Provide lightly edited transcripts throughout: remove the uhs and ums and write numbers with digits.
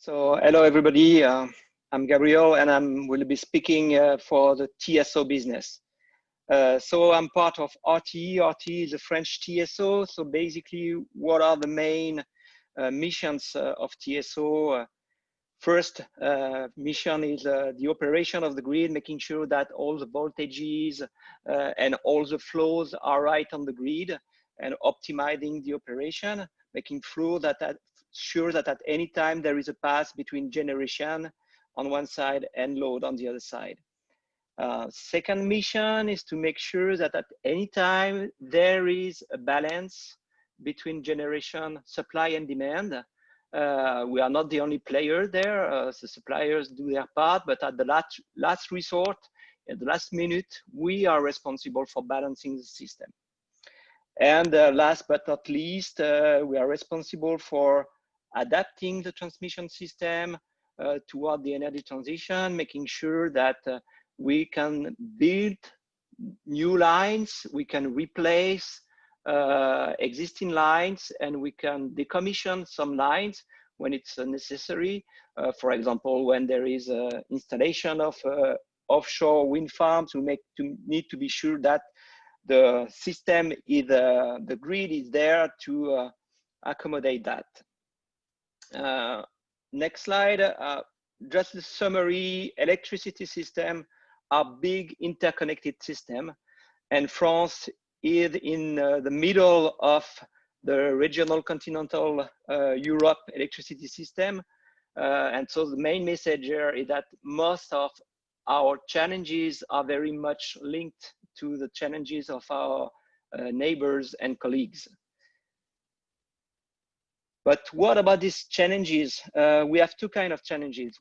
So hello everybody, I'm Gabriel and I will be speaking for the TSO business. So I'm part of RTE. RTE is a French TSO. So basically, what are the main missions of TSO? First mission is the operation of the grid, making sure that all the voltages and all the flows are right on the grid, and optimizing the operation, making sure that at any time there is a path between generation on one side and load on the other side. Second mission is to make sure that at any time there is a balance between generation, supply and demand. We are not the only player there. The suppliers do their part, but at the last resort, at the last minute, we are responsible for balancing the system. And last but not least, we are responsible for adapting the transmission system toward the energy transition, making sure that we can build new lines, we can replace existing lines, and we can decommission some lines when it's necessary. For example, when there is installation of offshore wind farms, we need to be sure that the system, the grid is there to accommodate that. Next slide, just a summary. Electricity system are big interconnected system, and France is in the middle of the regional continental Europe electricity system. And so the main message here is that most of our challenges are very much linked to the challenges of our neighbors and colleagues. But what about these challenges? We have two kinds of challenges.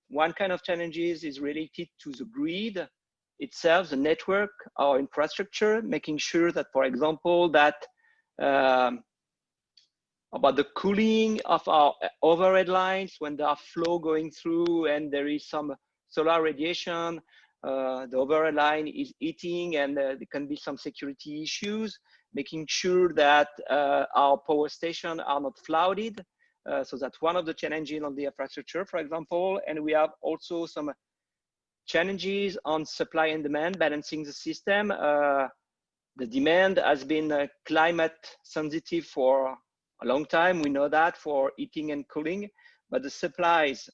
One kind of challenges is related to the grid itself, the network, our infrastructure, making sure that, for example, that about the cooling of our overhead lines when there are flow going through and there is some solar radiation, the overhead line is heating and there can be some security issues, making sure that our power stations are not flooded. So that's one of the challenges on the infrastructure, for example. And we have also some challenges on supply and demand, balancing the system. The demand has been climate sensitive for a long time. We know that for heating and cooling, but the supplies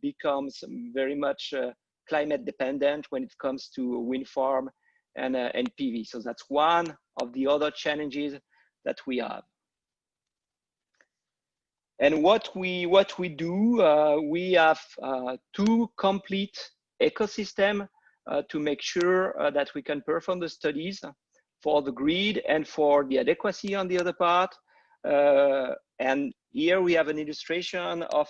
becomes very much climate dependent when it comes to wind farm and PV. So that's one of the other challenges that we have. And what we do, we have two complete ecosystem to make sure that we can perform the studies for the grid and for the adequacy on the other part. And here we have an illustration of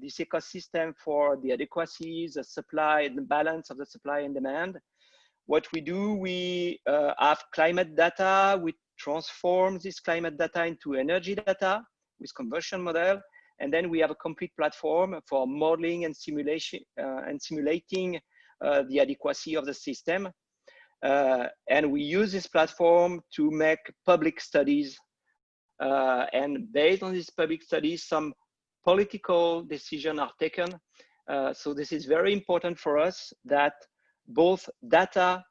this ecosystem for the adequacy, the supply, and the balance of the supply and demand. What we do, we have climate data. We transform this climate data into energy data with conversion model. And then we have a complete platform for modeling and simulation and simulating the adequacy of the system. And we use this platform to make public studies. And based on these public studies, some political decisions are taken. So this is very important for us that both data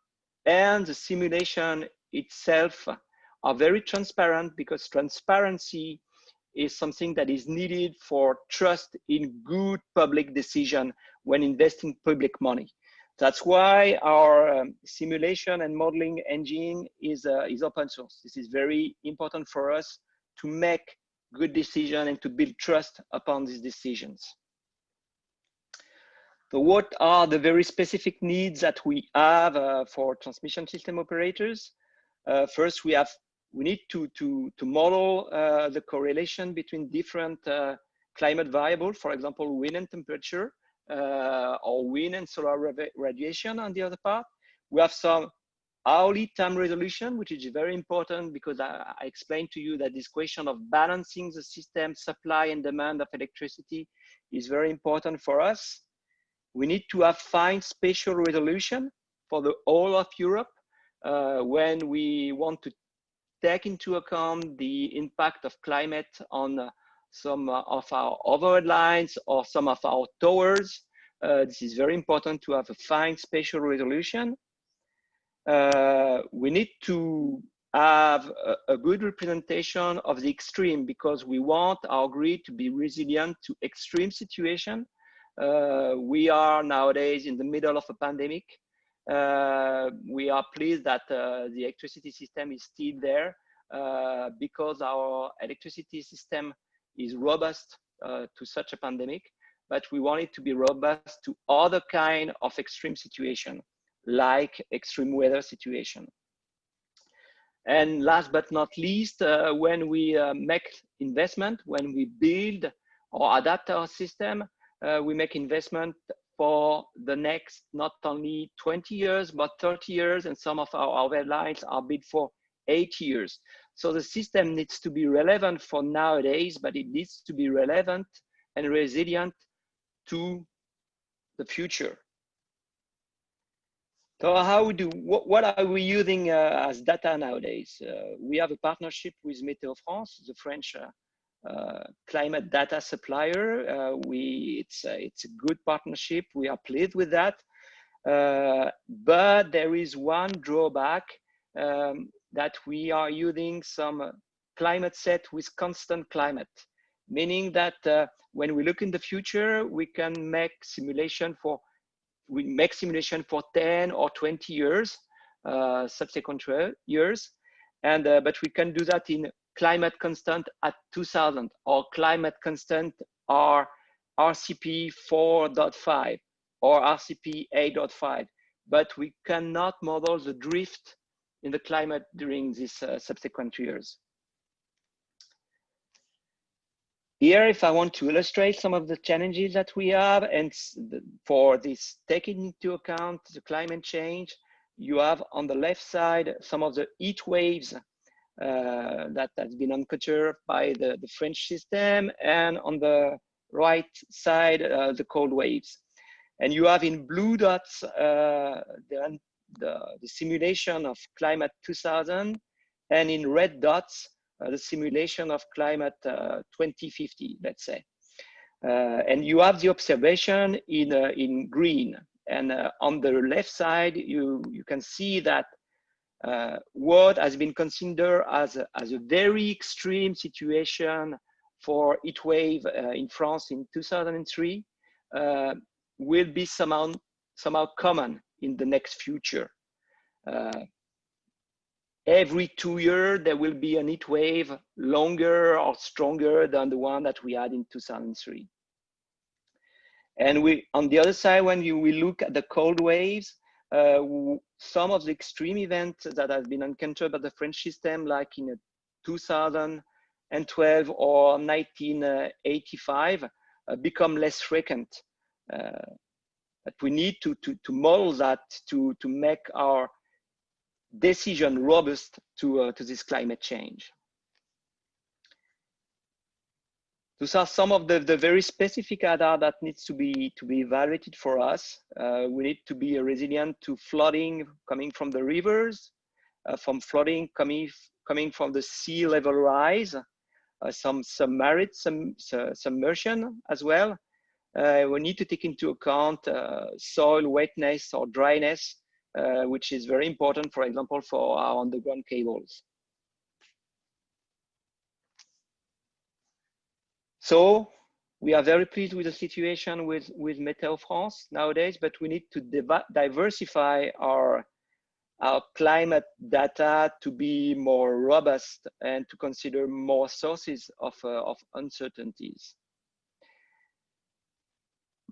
and the simulation itself are very transparent, because transparency is something that is needed for trust in good public decision when investing public money. That's why our simulation and modeling engine is open source. This is very important for us to make good decisions and to build trust upon these decisions. So what are the very specific needs that we have for transmission system operators? First, we need to model the correlation between different climate variables, for example, wind and temperature, or wind and solar radiation on the other part. We have some hourly time resolution, which is very important, because I explained to you that this question of balancing the system supply and demand of electricity is very important for us. We need to have fine spatial resolution for the whole of Europe when we want to take into account the impact of climate on some of our overhead lines or some of our towers. This is very important to have a fine spatial resolution. We need to have a good representation of the extreme, because we want our grid to be resilient to extreme situation. We are nowadays in the middle of a pandemic. We are pleased that the electricity system is still there because our electricity system is robust to such a pandemic, but we want it to be robust to other kind of extreme situation, like extreme weather situation. And last but not least, when we make investment, when we build or adapt our system, we make investment for the next not only 20 years, but 30 years, and some of our overhead lines are built for 80 years. So the system needs to be relevant for nowadays, but it needs to be relevant and resilient to the future. So what are we using as data nowadays? We have a partnership with Météo France, the French climate data supplier. It's a good partnership. We are pleased with that. But there is one drawback, that we are using some climate set with constant climate, meaning that when we look in the future, we can make simulation for 10 or 20 years, subsequent years, and but we can do that in climate constant at 2000 or climate constant or RCP 4.5 or RCP 8.5, but we cannot model the drift in the climate during these subsequent years. Here, if I want to illustrate some of the challenges that we have, and for this taking into account the climate change, you have on the left side some of the heat waves that has been encountered by the French system, and on the right side, the cold waves. And you have in blue dots the simulation of climate 2000, and in red dots, the simulation of climate 2050, let's say. And you have the observation in green. And on the left side, you can see that what has been considered as a very extreme situation for heat wave in France in 2003 will be somehow common in the next future. Every 2 years, there will be a heat wave longer or stronger than the one that we had in 2003. And on the other side, when we look at the cold waves, some of the extreme events that have been encountered by the French system, like in 2012 or 1985, become less frequent. But we need to model that to make our decision robust to this climate change. Those are some of the very specific data that needs to be evaluated for us. We need to be resilient to flooding coming from the rivers, from flooding coming from the sea level rise, some submersion as well. We need to take into account soil wetness or dryness, which is very important, for example, for our underground cables. So we are very pleased with the situation with Météo France nowadays, but we need to diversify our climate data to be more robust and to consider more sources of uncertainties.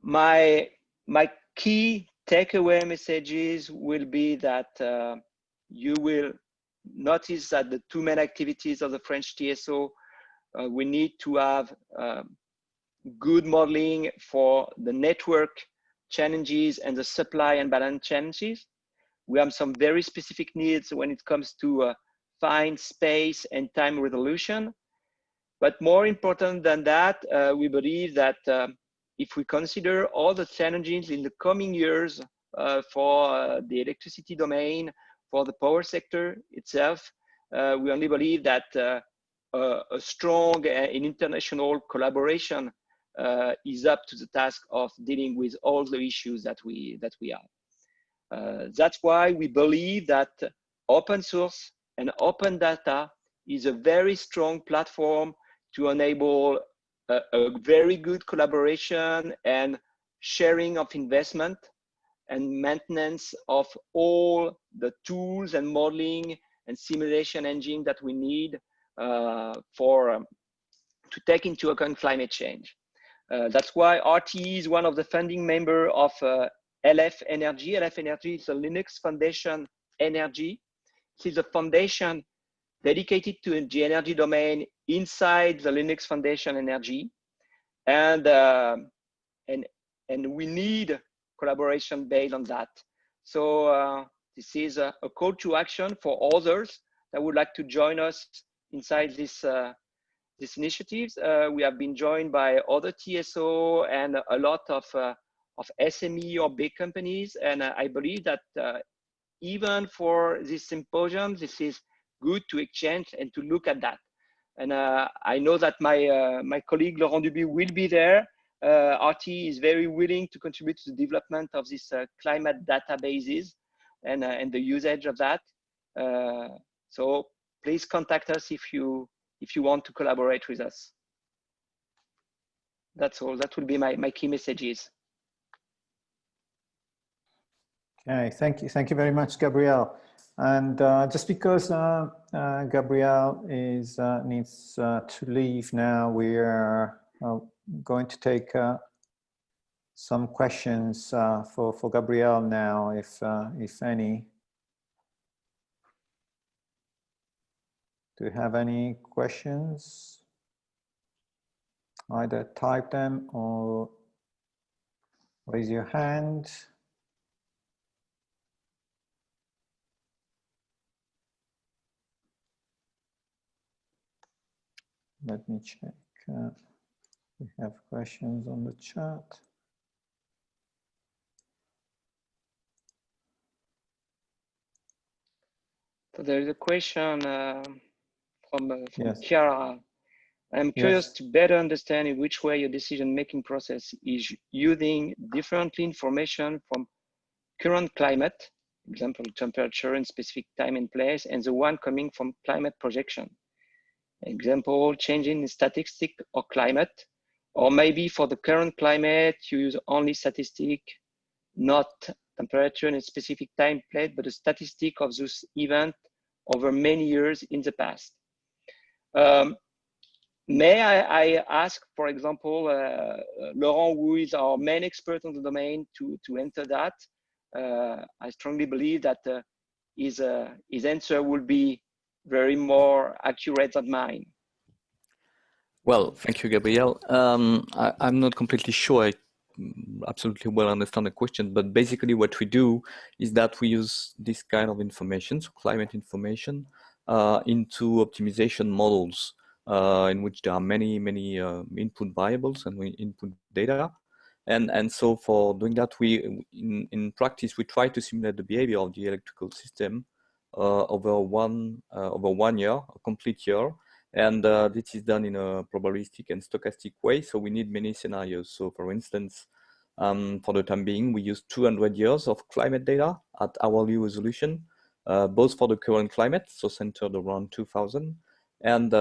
My key takeaway messages will be that you will notice that the two main activities of the French TSO, we need to have good modeling for the network challenges and the supply and balance challenges. We have some very specific needs when it comes to fine space and time resolution. But more important than that, we believe that if we consider all the challenges in the coming years for the electricity domain, for the power sector itself, we only believe that a strong and international collaboration is up to the task of dealing with all the issues that we have. That's why we believe that open source and open data is a very strong platform to enable a very good collaboration and sharing of investment and maintenance of all the tools and modeling and simulation engine that we need to take into account climate change. That's why RTE is one of the founding members of LF Energy. LF Energy is a Linux Foundation Energy. It is a foundation dedicated to the energy domain inside the Linux Foundation Energy. And we need collaboration based on that. So this is a call to action for others that would like to join us inside this initiatives. We have been joined by other TSO and a lot of SME or big companies. And I believe that even for this symposium, this is good to exchange and to look at that. And I know that my colleague Laurent Dubuis will be there. RT is very willing to contribute to the development of these climate databases and the usage of that. So please contact us if you want to collaborate with us. That's all. That will be my key messages. Okay, thank you very much, Gabriel. And just because Gabriel needs to leave now, we are going to take some questions for Gabriel now, if any. Do you have any questions? Either type them or raise your hand. Let me check. We have questions on the chat. So there is a question from Yes. Chiara. I'm curious to better understand in which way your decision-making process is using different information from current climate, example, temperature and specific time and place, and the one coming from climate projection. Example, changing in statistic or climate, or maybe for the current climate, you use only statistic, not temperature and a specific time plate, but a statistic of this event over many years in the past. May I ask, for example, Laurent, who is our main expert on the domain, to enter that? I strongly believe that his answer will be very more accurate than mine. Well, thank you, Gabriel. I'm not completely sure I absolutely well understand the question, but basically what we do is that we use this kind of information, so climate information, into optimization models in which there are many input variables and we input data. And so for doing that, we in practice, we try to simulate the behavior of the electrical system over one year, a complete year. And this is done in a probabilistic and stochastic way. So we need many scenarios. So for instance, for the time being, we use 200 years of climate data at hourly resolution, both for the current climate, so centered around 2000, and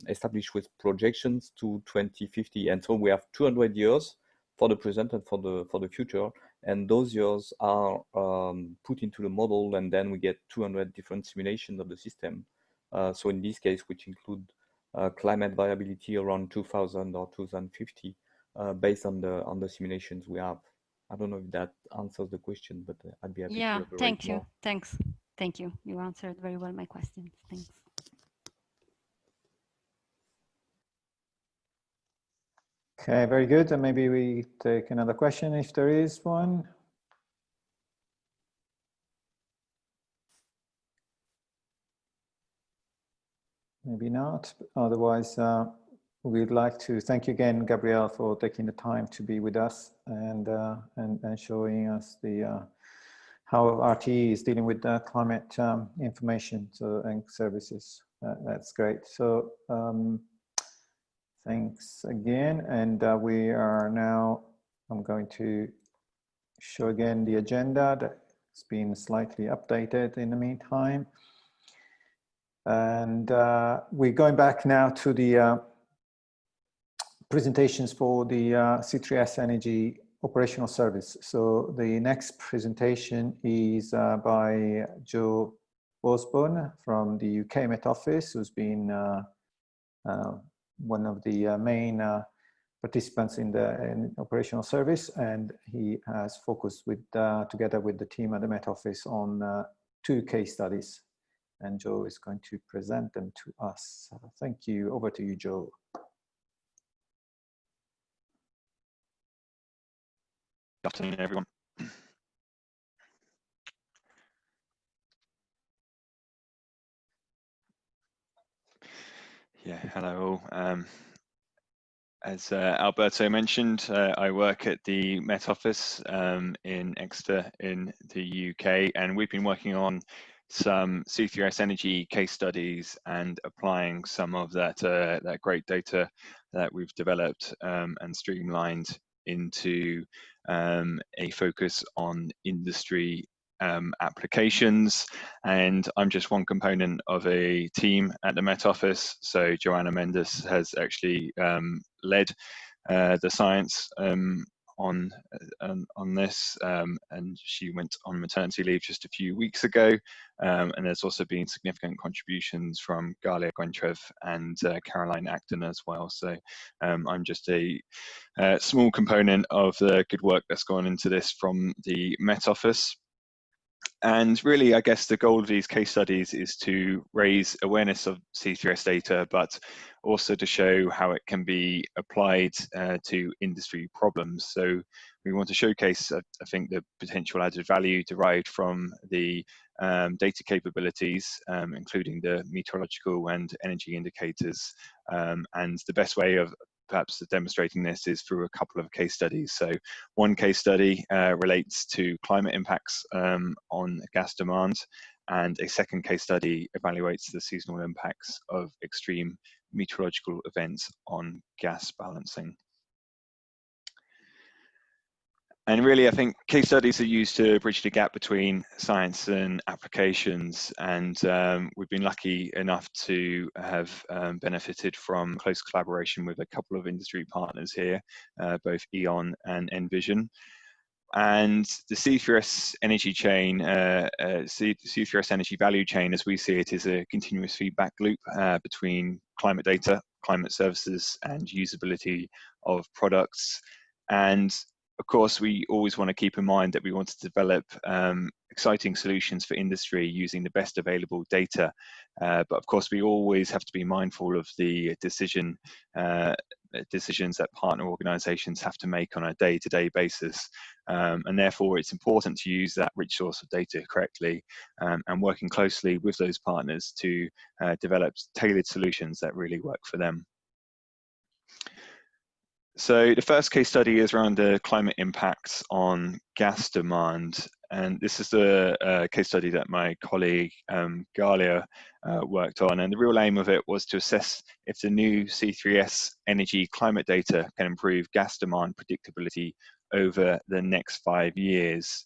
established with projections to 2050. And so we have 200 years for the present and for the future. And those years are put into the model, and then we get 200 different simulations of the system. So in this case, which include climate variability around 2000 or 2050, based on the simulations we have. I don't know if that answers the question, but I'd be happy to elaborate more. Thank you. Thank you. You answered very well my questions. Thanks. Okay, very good. And maybe we take another question if there is one. Maybe not. Otherwise, we'd like to thank you again, Gabriel, for taking the time to be with us and showing us how RTE is dealing with climate information and services. That's great. So thanks again. And we are now, I'm going to show again the agenda that's been slightly updated in the meantime. And we're going back now to the presentations for the C3S-Energy operational service. So the next presentation is by Joe Osborne from the UK Met Office, who's been one of the main participants in the operational service, and he has focused with together with the team at the Met Office on 2 case studies, and Joe is going to present them to us. Thank you. Over to you, Joe. Good afternoon, everyone. Yeah, hello all. As Alberto mentioned, I work at the Met Office in Exeter in the UK, and we've been working on some C3S-Energy case studies and applying some of that, that great data that we've developed and streamlined into a focus on industry applications. And I'm just one component of a team at the Met Office. So Joanna Mendes has actually led the science on this, and she went on maternity leave just a few weeks ago. And there's also been significant contributions from Galia Gwentrev and Caroline Acton as well. So I'm just a small component of the good work that's gone into this from the Met Office. And really, I guess the goal of these case studies is to raise awareness of C3S data, but also to show how it can be applied to industry problems. So we want to showcase, I think, the potential added value derived from the data capabilities, including the meteorological and energy indicators. And the best way of perhaps demonstrating this is through a couple of case studies. So one case study relates to climate impacts on gas demand, and a second case study evaluates the seasonal impacts of extreme meteorological events on gas balancing. And really, I think case studies are used to bridge the gap between science and applications. And we've been lucky enough to have benefited from close collaboration with a couple of industry partners here, both E.On and Envision. And the C3S-Energy chain, C3S-Energy value chain, as we see it, is a continuous feedback loop between climate data, climate services, and usability of products. And of course, we always want to keep in mind that we want to develop exciting solutions for industry using the best available data. But of course, we always have to be mindful of the decisions that partner organizations have to make on a day-to-day basis. And therefore, it's important to use that rich source of data correctly and working closely with those partners to develop tailored solutions that really work for them. So the first case study is around the climate impacts on gas demand. And this is the case study that my colleague Galia worked on. And the real aim of it was to assess if the new C3S-Energy climate data can improve gas demand predictability over the next 5 years.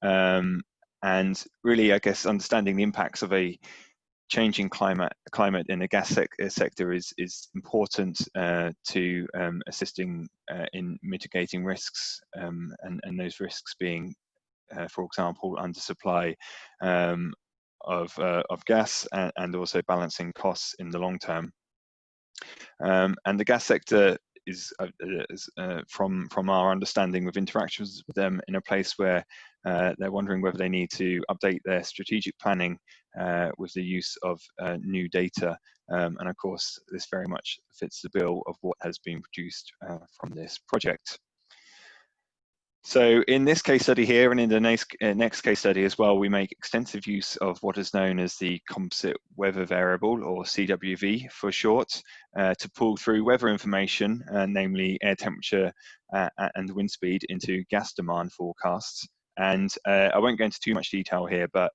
And really, I guess, understanding the impacts of a changing climate in the gas sector is important to assisting in mitigating risks, and those risks being, for example, undersupply of gas and also balancing costs in the long term. And the gas sector is from our understanding with interactions with them in a place where they're wondering whether they need to update their strategic planning with the use of new data. And of course, this very much fits the bill of what has been produced from this project. So in this case study here, and in the next case study as well, we make extensive use of what is known as the composite weather variable, or CWV for short, to pull through weather information, namely air temperature and wind speed, into gas demand forecasts. And I won't go into too much detail here, but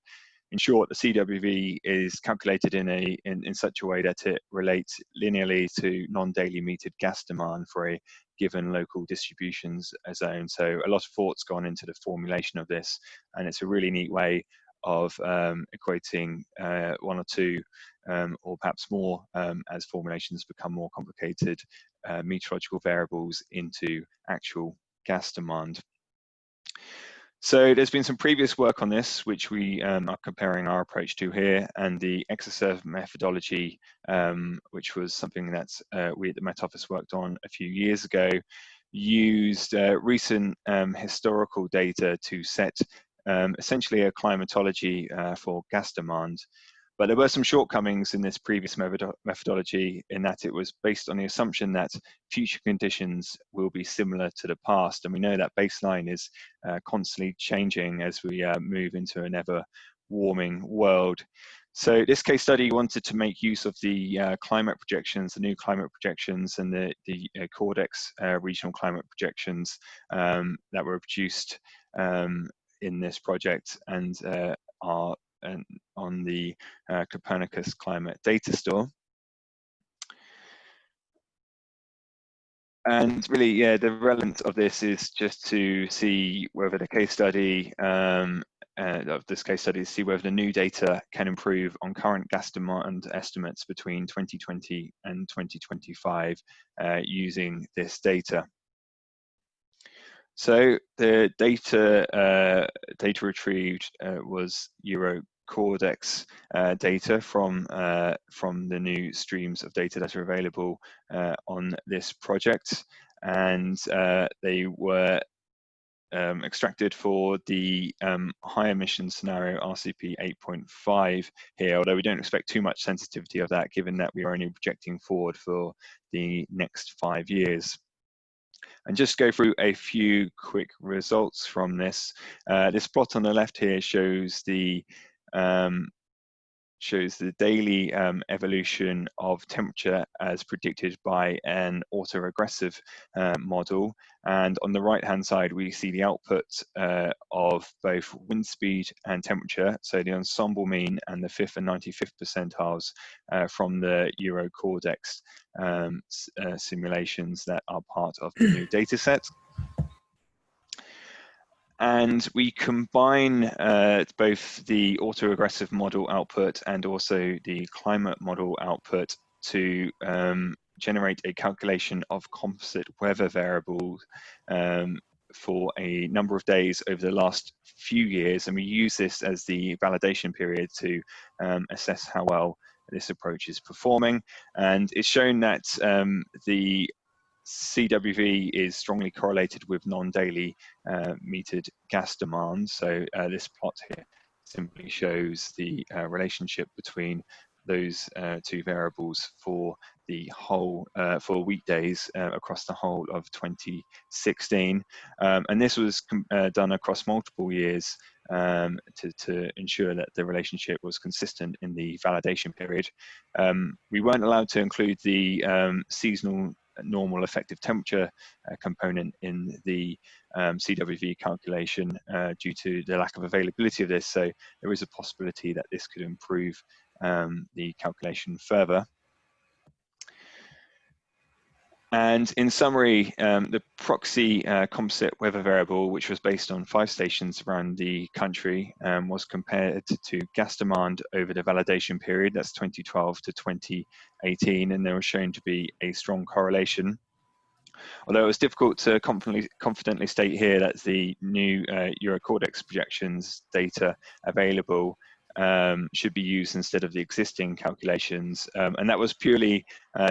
in short, the CWV is calculated in such a way that it relates linearly to non-daily metered gas demand for a given local distributions zone. So a lot of thought's gone into the formulation of this, and it's a really neat way of equating one or two or perhaps more as formulations become more complicated meteorological variables into actual gas demand. So there's been some previous work on this, which we are comparing our approach to here, and the EXOSERVE methodology, which was something that we at the Met Office worked on a few years ago, used recent historical data to set essentially a climatology for gas demand. But there were some shortcomings in this previous methodology in that it was based on the assumption that future conditions will be similar to the past. And we know that baseline is constantly changing as we move into an ever warming world. So this case study wanted to make use of the climate projections, the new climate projections, and the Cordex regional climate projections that were produced in this project and are on the Copernicus Climate Data Store. And really, yeah, the relevance of this is just to see whether the case study see whether the new data can improve on current gas demand estimates between 2020 and 2025 using this data. So the data retrieved was Cordex data from the new streams of data that are available on this project, and they were extracted for the high emission scenario RCP 8.5 here, although we don't expect too much sensitivity of that given that we are only projecting forward for the next 5 years. And just go through a few quick results from this. This plot on the left here shows the daily evolution of temperature as predicted by an autoregressive model. And on the right hand side, we see the output of both wind speed and temperature, so the ensemble mean and the 5th and 95th percentiles from the Cordex simulations that are part of the new data set. And we combine both the autoregressive model output and also the climate model output to generate a calculation of composite weather variables for a number of days over the last few years. And we use this as the validation period to assess how well this approach is performing. And it's shown that the CWV is strongly correlated with non-daily metered gas demand. So this plot here simply shows the relationship between those two variables for the whole for weekdays across the whole of 2016, and this was done across multiple years to ensure that the relationship was consistent in the validation period. We weren't allowed to include the seasonal normal effective temperature component in the CWV calculation due to the lack of availability of this, so there is a possibility that this could improve the calculation further. And in summary, the proxy composite weather variable, which was based on 5 stations around the country, was compared to gas demand over the validation period, that's 2012 to 2018, and there was shown to be a strong correlation. Although it was difficult to confidently state here that the new Cordex projections data available should be used instead of the existing calculations, and that was purely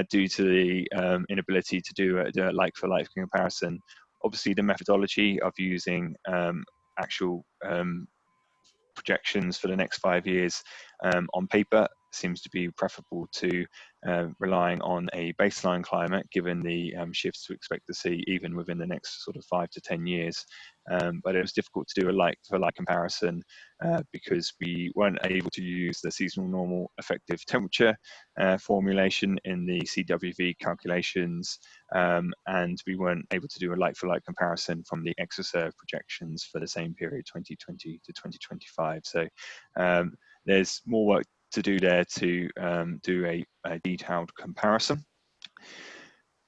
due to the inability to do a like-for-like comparison. Obviously, the methodology of using actual projections for the next 5 years on paper seems to be preferable to relying on a baseline climate, given the shifts we expect to see even within the next sort of 5 to 10 years. But it was difficult to do a like-for-like comparison because we weren't able to use the seasonal normal effective temperature formulation in the CWV calculations, and we weren't able to do a like-for-like comparison from the EXOSERVE projections for the same period, 2020 to 2025. So there's more work to do there to do a detailed comparison.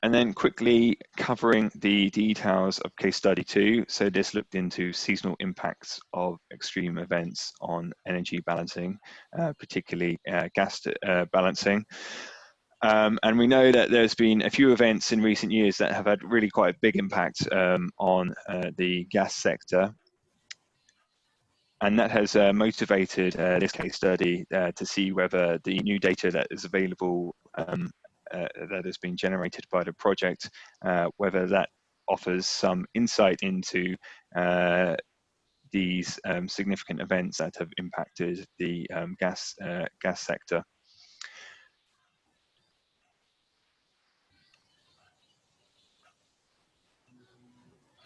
And then quickly covering the details of case study 2. So this looked into seasonal impacts of extreme events on energy balancing, particularly gas balancing. And we know that there's been a few events in recent years that have had really quite a big impact on the gas sector. And that has motivated this case study to see whether the new data that is available that has been generated by the project, whether that offers some insight into these significant events that have impacted the gas sector.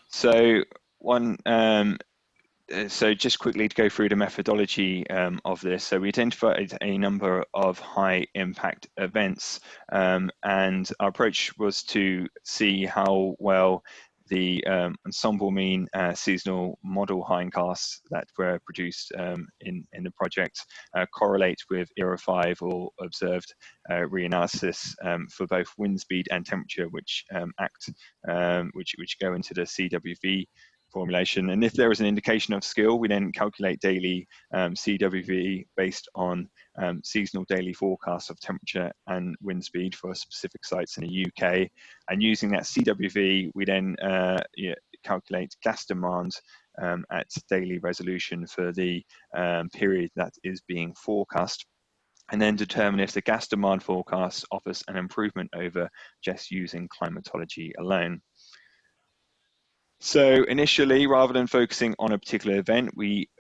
So so just quickly to go through the methodology of this. So we identified a number of high impact events, and our approach was to see how well the ensemble mean seasonal model hindcasts that were produced in the project correlate with ERA 5 or observed reanalysis for both wind speed and temperature, which which go into the CWV formulation. And if there is an indication of skill, we then calculate daily CWV based on seasonal daily forecasts of temperature and wind speed for specific sites in the UK. And using that CWV, we then calculate gas demand at daily resolution for the period that is being forecast, and then determine if the gas demand forecast offers an improvement over just using climatology alone. So initially, rather than focusing on a particular event, we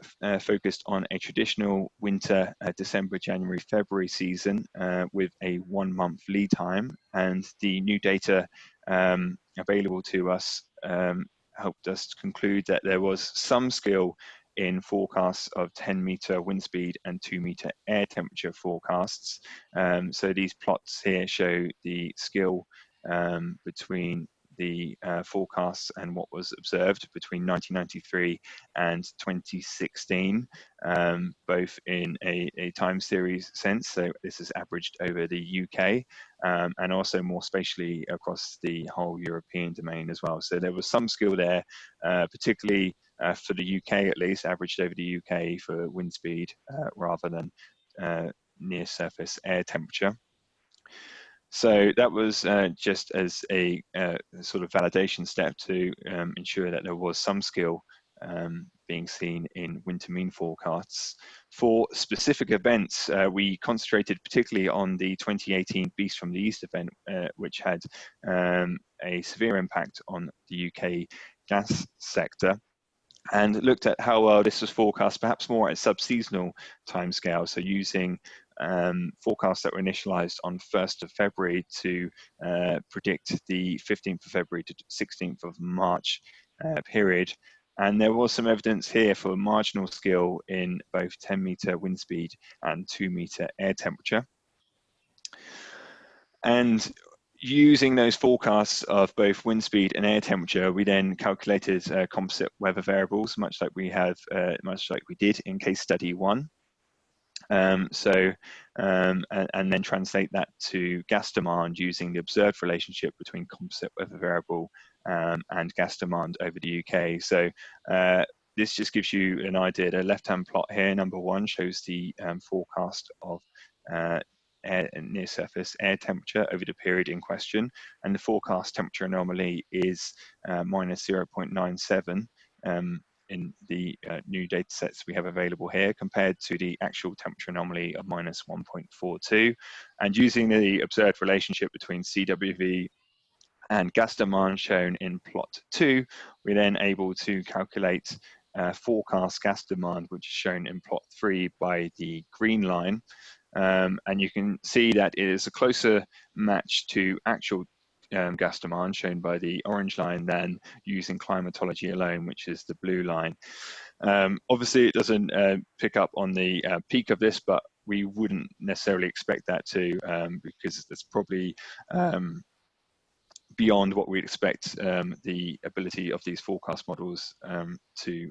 focused on a traditional winter December, January, February season with a 1-month lead time, and the new data available to us helped us conclude that there was some skill in forecasts of 10-meter wind speed and 2-meter air temperature forecasts. So these plots here show the skill between the forecasts and what was observed between 1993 and 2016, both in a time series sense. So this is averaged over the UK and also more spatially across the whole European domain as well. So there was some skill there, particularly for the UK at least, averaged over the UK for wind speed rather than near surface air temperature. So that was just as a sort of validation step to ensure that there was some skill being seen in winter mean forecasts. For specific events, we concentrated particularly on the 2018 Beast from the East event, which had a severe impact on the UK gas sector, and looked at how well this was forecast, perhaps more at a sub-seasonal timescale, so using forecasts that were initialized on 1st of February to predict the 15th of February to 16th of March period. And there was some evidence here for marginal skill in both 10-meter wind speed and 2-meter air temperature. And using those forecasts of both wind speed and air temperature, we then calculated composite weather variables, much like we did in case study 1. And then translate that to gas demand using the observed relationship between composite weather variable and gas demand over the UK. So this just gives you an idea. The left-hand plot here, number 1, shows the forecast of near surface air temperature over the period in question, and the forecast temperature anomaly is minus 0.97 in the new data sets we have available here, compared to the actual temperature anomaly of minus 1.42. And using the observed relationship between CWV and gas demand shown in plot 2, we're then able to calculate forecast gas demand, which is shown in plot 3 by the green line. And you can see that it is a closer match to actual gas demand shown by the orange line than using climatology alone, which is the blue line. Obviously, it doesn't pick up on the peak of this, but we wouldn't necessarily expect that to, because it's probably beyond what we'd expect the ability of these forecast models to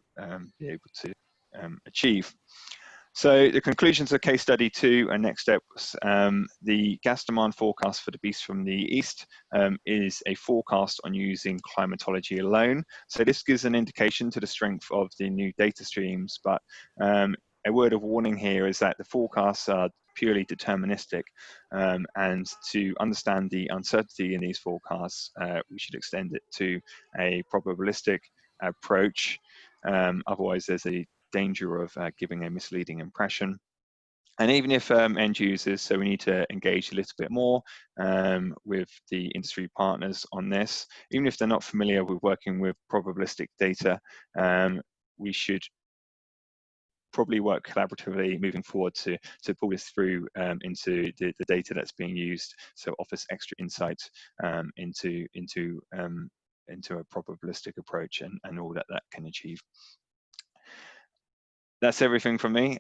be able to achieve. So the conclusions of case study 2 and next steps, the gas demand forecast for the beast from the east is a forecast on using climatology alone. So this gives an indication to the strength of the new data streams, but a word of warning here is that the forecasts are purely deterministic, and to understand the uncertainty in these forecasts, we should extend it to a probabilistic approach. Otherwise, there's a danger of giving a misleading impression. And even if end users, so we need to engage a little bit more with the industry partners on this. Even if they're not familiar with working with probabilistic data, we should probably work collaboratively moving forward to pull this through into the data that's being used, so offers extra insight into a probabilistic approach and all that can achieve. That's everything from me.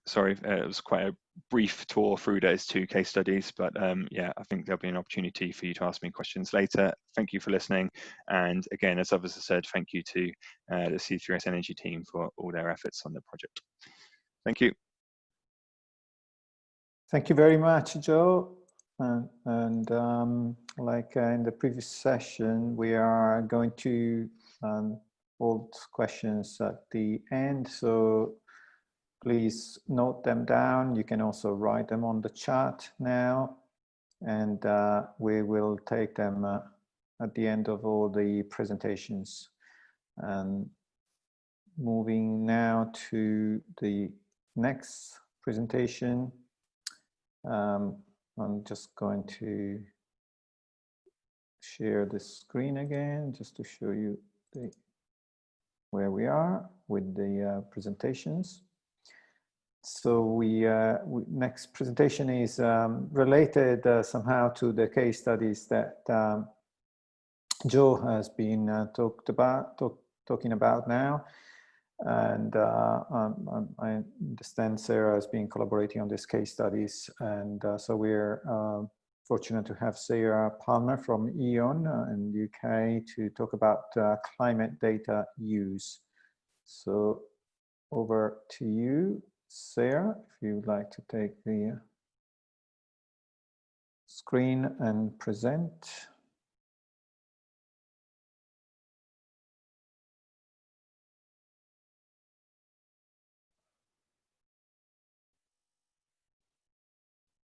Sorry, it was quite a brief tour through those 2 case studies, but yeah, I think there'll be an opportunity for you to ask me questions later. Thank you for listening. And again, as others have said, thank you to the C3S-Energy team for all their efforts on the project. Thank you. Thank you very much, Joe. Like in the previous session, we are going to hold questions at the end, so please note them down. You can also write them on the chat now, and we will take them at the end of all the presentations. And moving now to the next presentation, I'm just going to share the screen again just to show you where we are with the presentations. So next presentation is related somehow to the case studies that Joe has been talking about now. And I understand Sarah has been collaborating on these case studies, and so we're fortunate to have Sarah Palmer from E.On in the UK to talk about climate data use. So over to you, Sarah, if you'd like to take the screen and present.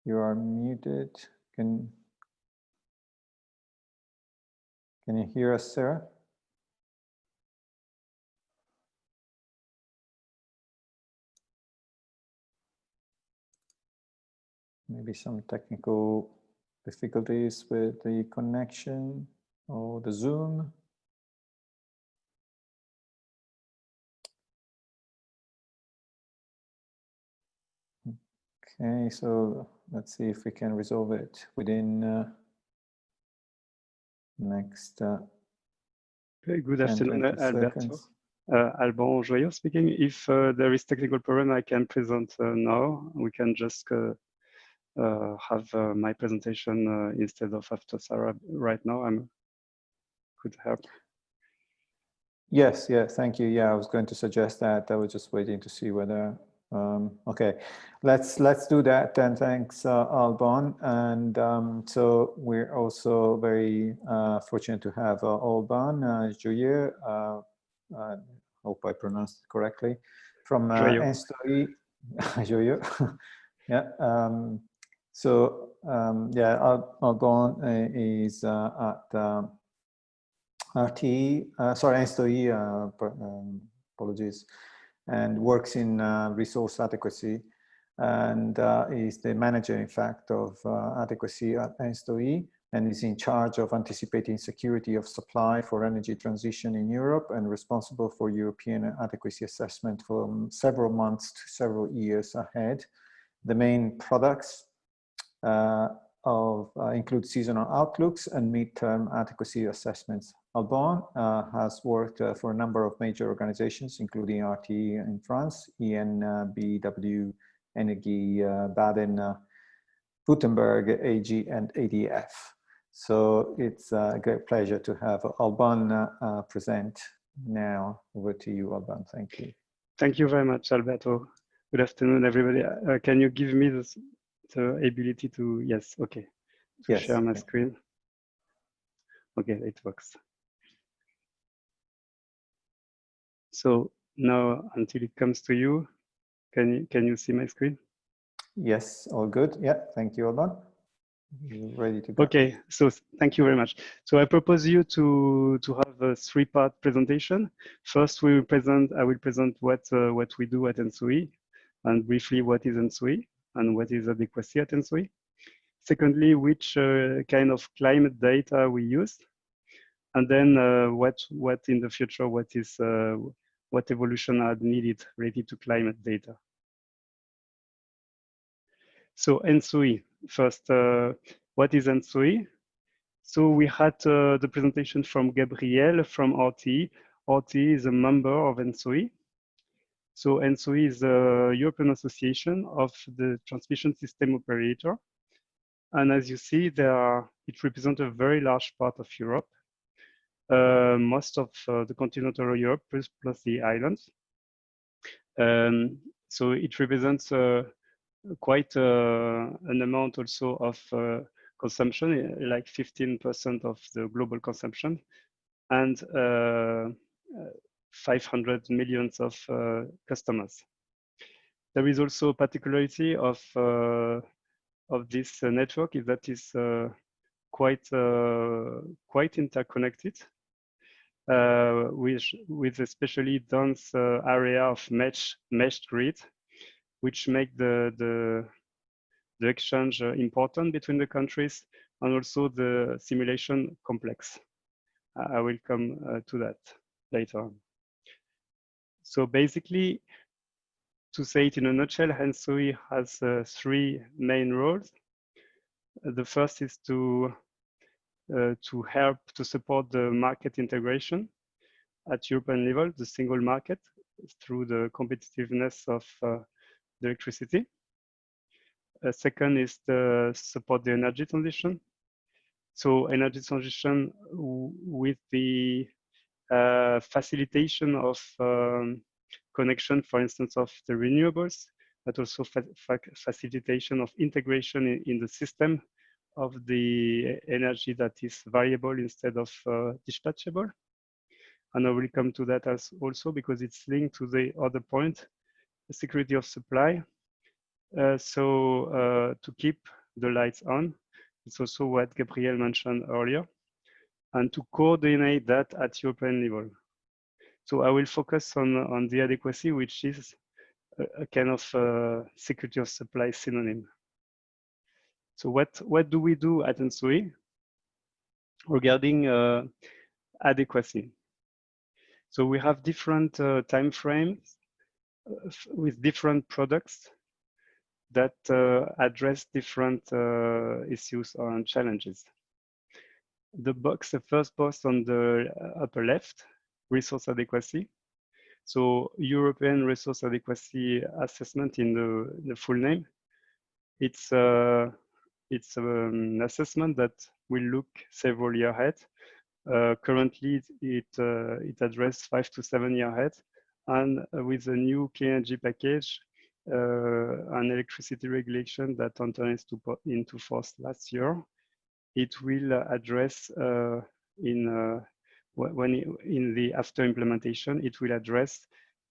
You are muted. Can you hear us, Sarah? Maybe some technical difficulties with the connection or the Zoom. Okay, so let's see if we can resolve it within next. Okay, good afternoon, Alberto. Alban Joyeau speaking. If there is technical problem, I can present now. We can just have my presentation instead of after Sarah right now. Could help. Yes, yeah, thank you. Yeah, I was going to suggest that. I was just waiting to see whether. Okay, let's do that. And thanks, Alban. And so we're also very fortunate to have Alban Joyeau. I hope I pronounced it correctly, from ENTSOE. Joyeau. Yeah. Yeah, Alban is at ENTSOE, apologies, and works in resource adequacy, and is the manager, in fact, of adequacy at ENTSOE, and is in charge of anticipating security of supply for energy transition in Europe, and responsible for European adequacy assessment from several months to several years ahead. The main products include seasonal outlooks and midterm adequacy assessments. Alban has worked for a number of major organizations, including RTE in France, ENBW, Energie, Baden-Württemberg, AG, and ADF. So it's a great pleasure to have Alban present now. Over to you, Alban. Thank you. Thank you very much, Alberto. Good afternoon, everybody. Can you give me the ability to, yes, okay, to Yes. share my screen? Okay, it works. So now, until it comes to you, can you see my screen? Yes, all good. Yeah, thank you, Alban. Ready to go. Okay, so thank you very much. So I propose you to have a three-part presentation. First, I will present what we do at ENTSOE, and briefly what is ENTSOE and what is adequacy at ENTSOE. Secondly, which kind of climate data we use, and then what in the future, what evolution are needed related to climate data. So ENTSOE first. What is ENTSOE? So we had the presentation from Gabriel from RTE. RTE is a member of ENTSOE. So ENTSOE is a European Association of the Transmission System Operator. And as you see, it represents a very large part of Europe, most of the continental Europe plus the islands. So it represents quite an amount also of consumption, like 15% of the global consumption, and 500 million of customers. There is also a particularity of this network is that it's quite interconnected, with especially dense area of meshed grid, which make the exchange important between the countries, and also the simulation complex. I will come to that later on. So basically, to say it in a nutshell, ENTSOE has three main roles. The first is to help to support the market integration at European level, the single market, through the competitiveness of the electricity. Second is to support the energy transition. So energy transition with the facilitation of connection, for instance, of the renewables, but also facilitation of integration in the system of the energy that is variable instead of dispatchable. And I will come to that as also because it's linked to the other point, the security of supply. So to keep the lights on, it's also what Gabriel mentioned earlier, and to coordinate that at European level. So I will focus on the adequacy, which is a kind of security of supply synonym. So what do we do at ENTSOE regarding adequacy? So we have different time frames with different products that address different issues and challenges. The first box on the upper left, resource adequacy. So European Resource Adequacy Assessment in the full name. It's an assessment that will look several years ahead. Currently, it addresses 5 to 7 years ahead, and with a new clean energy package, an electricity regulation that entered into force last year, it will address in the after implementation, it will address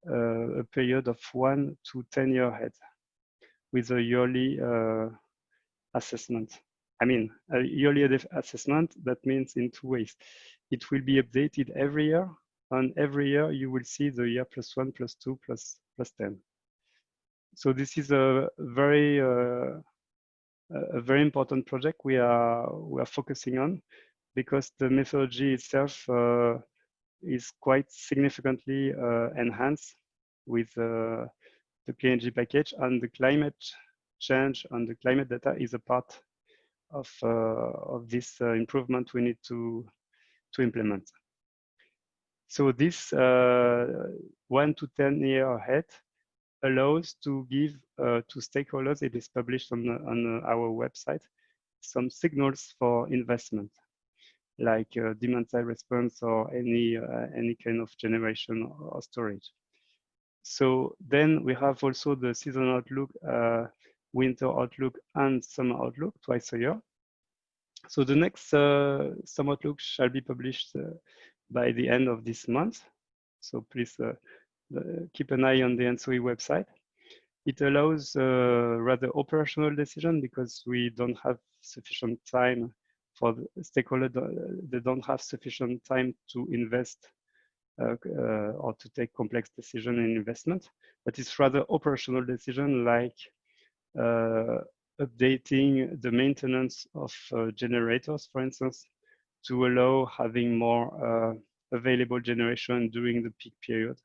a period of 1 to 10 years ahead with a yearly assessment. I mean, a yearly assessment, that means in two ways. It will be updated every year, and every year you will see the year +1, +2, +10. So this is a very important project we are focusing on, because the methodology itself is quite significantly enhanced with the clean energy package, and the climate change and the climate data is a part of this improvement we need to implement. So this 1 to 10 year ahead allows to give to stakeholders, it is published on our website, some signals for investment, like demand side response or any kind of generation or storage. So then we have also the season outlook, winter outlook, and summer outlook twice a year. So the next summer outlook shall be published by the end of this month. So please keep an eye on the ENTSOE website. It allows rather operational decision because we don't have sufficient time for the stakeholder. They don't have sufficient time to invest or to take complex decision in investment, but it's rather operational decision like updating the maintenance of generators, for instance, to allow having more available generation during the peak period,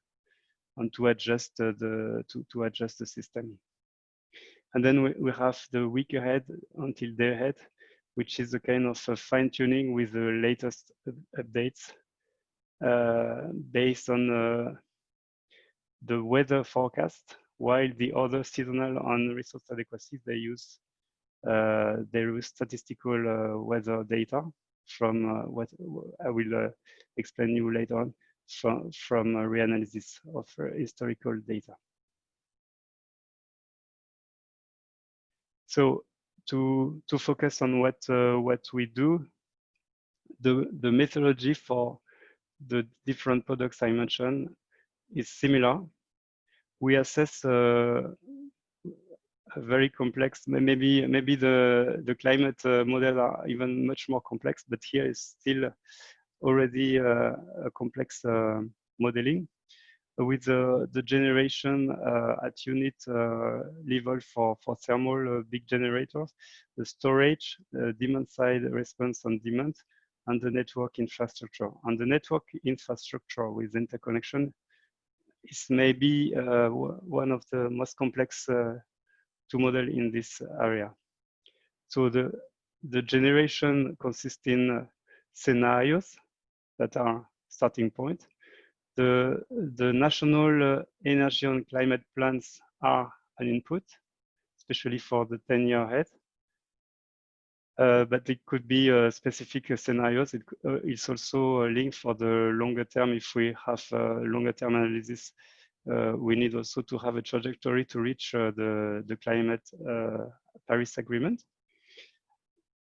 and to adjust to adjust the system. And then we have the week ahead until day ahead, which is a kind of fine tuning with the latest updates based on the weather forecast, while the other seasonal and resource adequacy, they use statistical weather data from what I will explain you later on from reanalysis of historical data. So to focus on what we do, the methodology for the different products I mentioned is similar. We assess a very complex, maybe the climate model are even much more complex, but here is still already a complex modeling with the generation at unit level for thermal big generators, the storage, demand side response on demand, and the network infrastructure. And the network infrastructure with interconnection is maybe one of the most complex to model in this area. So the generation consists in scenarios that are starting point. The national energy and climate plans are an input, especially for the 10-year ahead. But it could be specific scenarios. It's also a link for the longer term. If we have longer term analysis, we need also to have a trajectory to reach the climate Paris Agreement.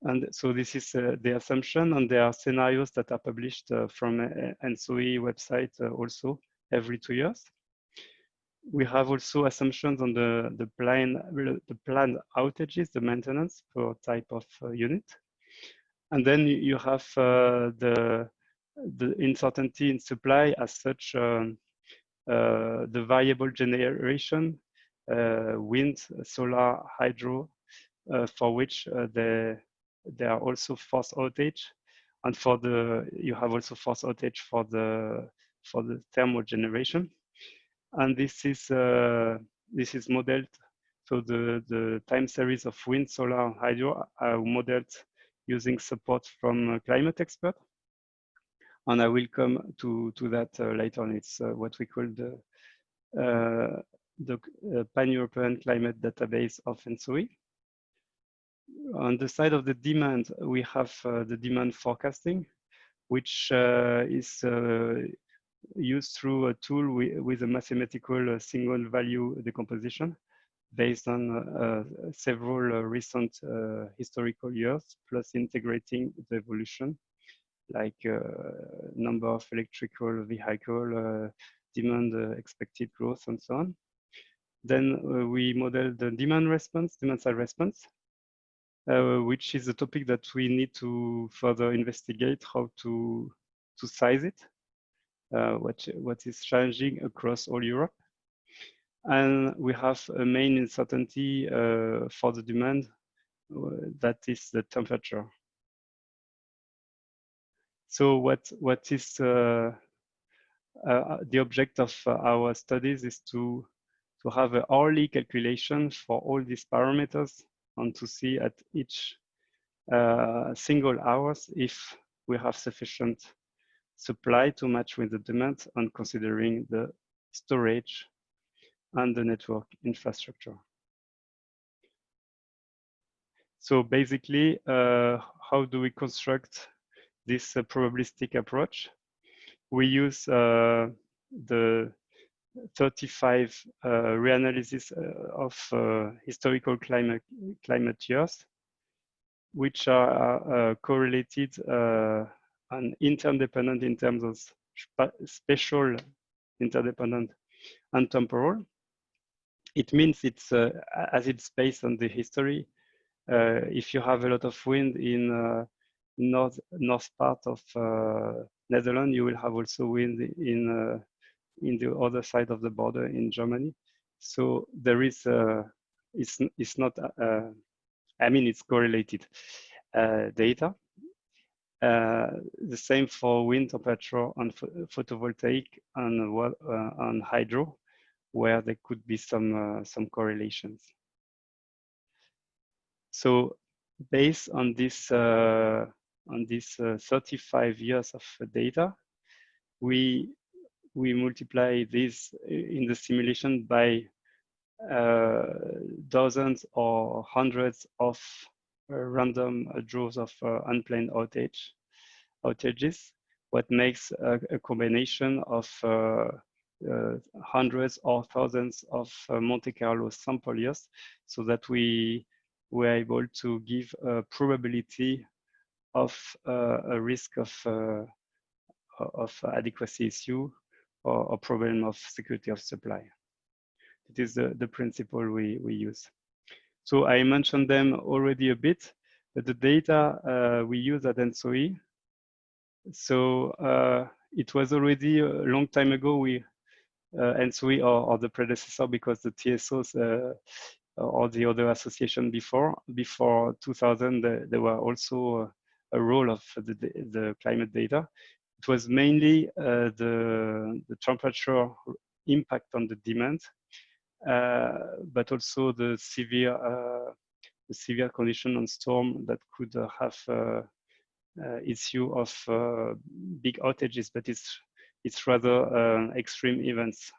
And so this is the assumption, and there are scenarios that are published from ENTSOE website also every 2 years. We have also assumptions on the planned outages, the maintenance per type of unit. And then you have the uncertainty in supply as such, the variable generation, wind, solar, hydro, for which there are also forced outage, and you have also forced outage for the thermal generation. And this is modeled. So the time series of wind, solar, and hydro are modeled using support from climate experts. And I will come to that later on. It's what we call the Pan-European Climate Database of ENTSOE. On the side of the demand, we have the demand forecasting, which is used through a tool with a mathematical single value decomposition based on several recent historical years, plus integrating the evolution, like number of electrical vehicle, demand expected growth, and so on. Then we model the demand side response, which is a topic that we need to further investigate how to size it, what is changing across all Europe. And we have a main uncertainty for the demand, that is the temperature. So what is the object of our studies is to have an hourly calculation for all these parameters and to see at each single hours if we have sufficient supply to match with the demand, and considering the storage and the network infrastructure. So basically, how do we construct this probabilistic approach? We use the 35 reanalysis of historical climate years, which are correlated and interdependent in terms of spatial interdependent and temporal. It means it's as it's based on the history. If you have a lot of wind in north part of Netherlands, you will have also wind in the other side of the border in Germany. So there is it's not I mean it's correlated data. The same for wind temperature on photovoltaic and on hydro, where there could be some correlations. So based on this 35 years of data, we multiply this in the simulation by dozens or hundreds of random draws of unplanned outages, what makes a combination of hundreds or thousands of Monte Carlo sample years, so that we were able to give a probability of a risk of adequacy issue or a problem of security of supply. It is the principle we use. So I mentioned them already a bit, but the data we use at ENTSOE. So it was already a long time ago. ENTSOE or the predecessor, because the TSOs or the other association before 2000, there were also a role of the climate data. It was mainly the temperature impact on the demand, but also the severe condition on storm that could have issue of big outages, but it's rather extreme events.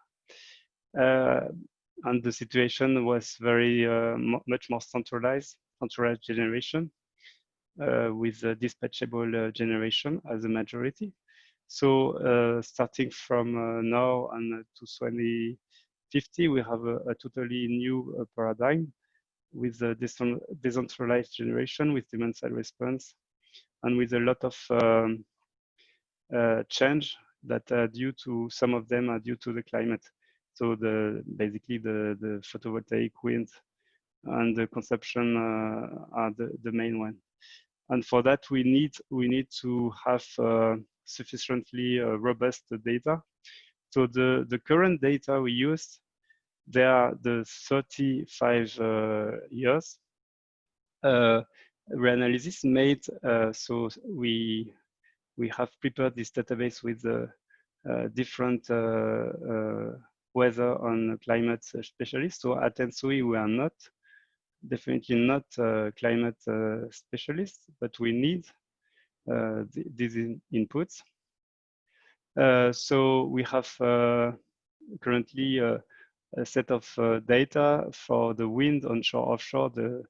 And the situation was very much more centralized generation with dispatchable generation as a majority. So starting from now and to 2050, we have a totally new paradigm with a decentralized generation with demand side response, and with a lot of change that are due to, some of them are due to the climate. So basically the photovoltaic, wind, and the consumption are the main one. And for that, we need to have sufficiently robust data. So the current data we use, they are the 35 years reanalysis made. So we have prepared this database with different weather and climate specialists. So at ENTSOE, we are definitely not climate specialists, but we need these inputs. So we have currently a set of data for the wind onshore, offshore, the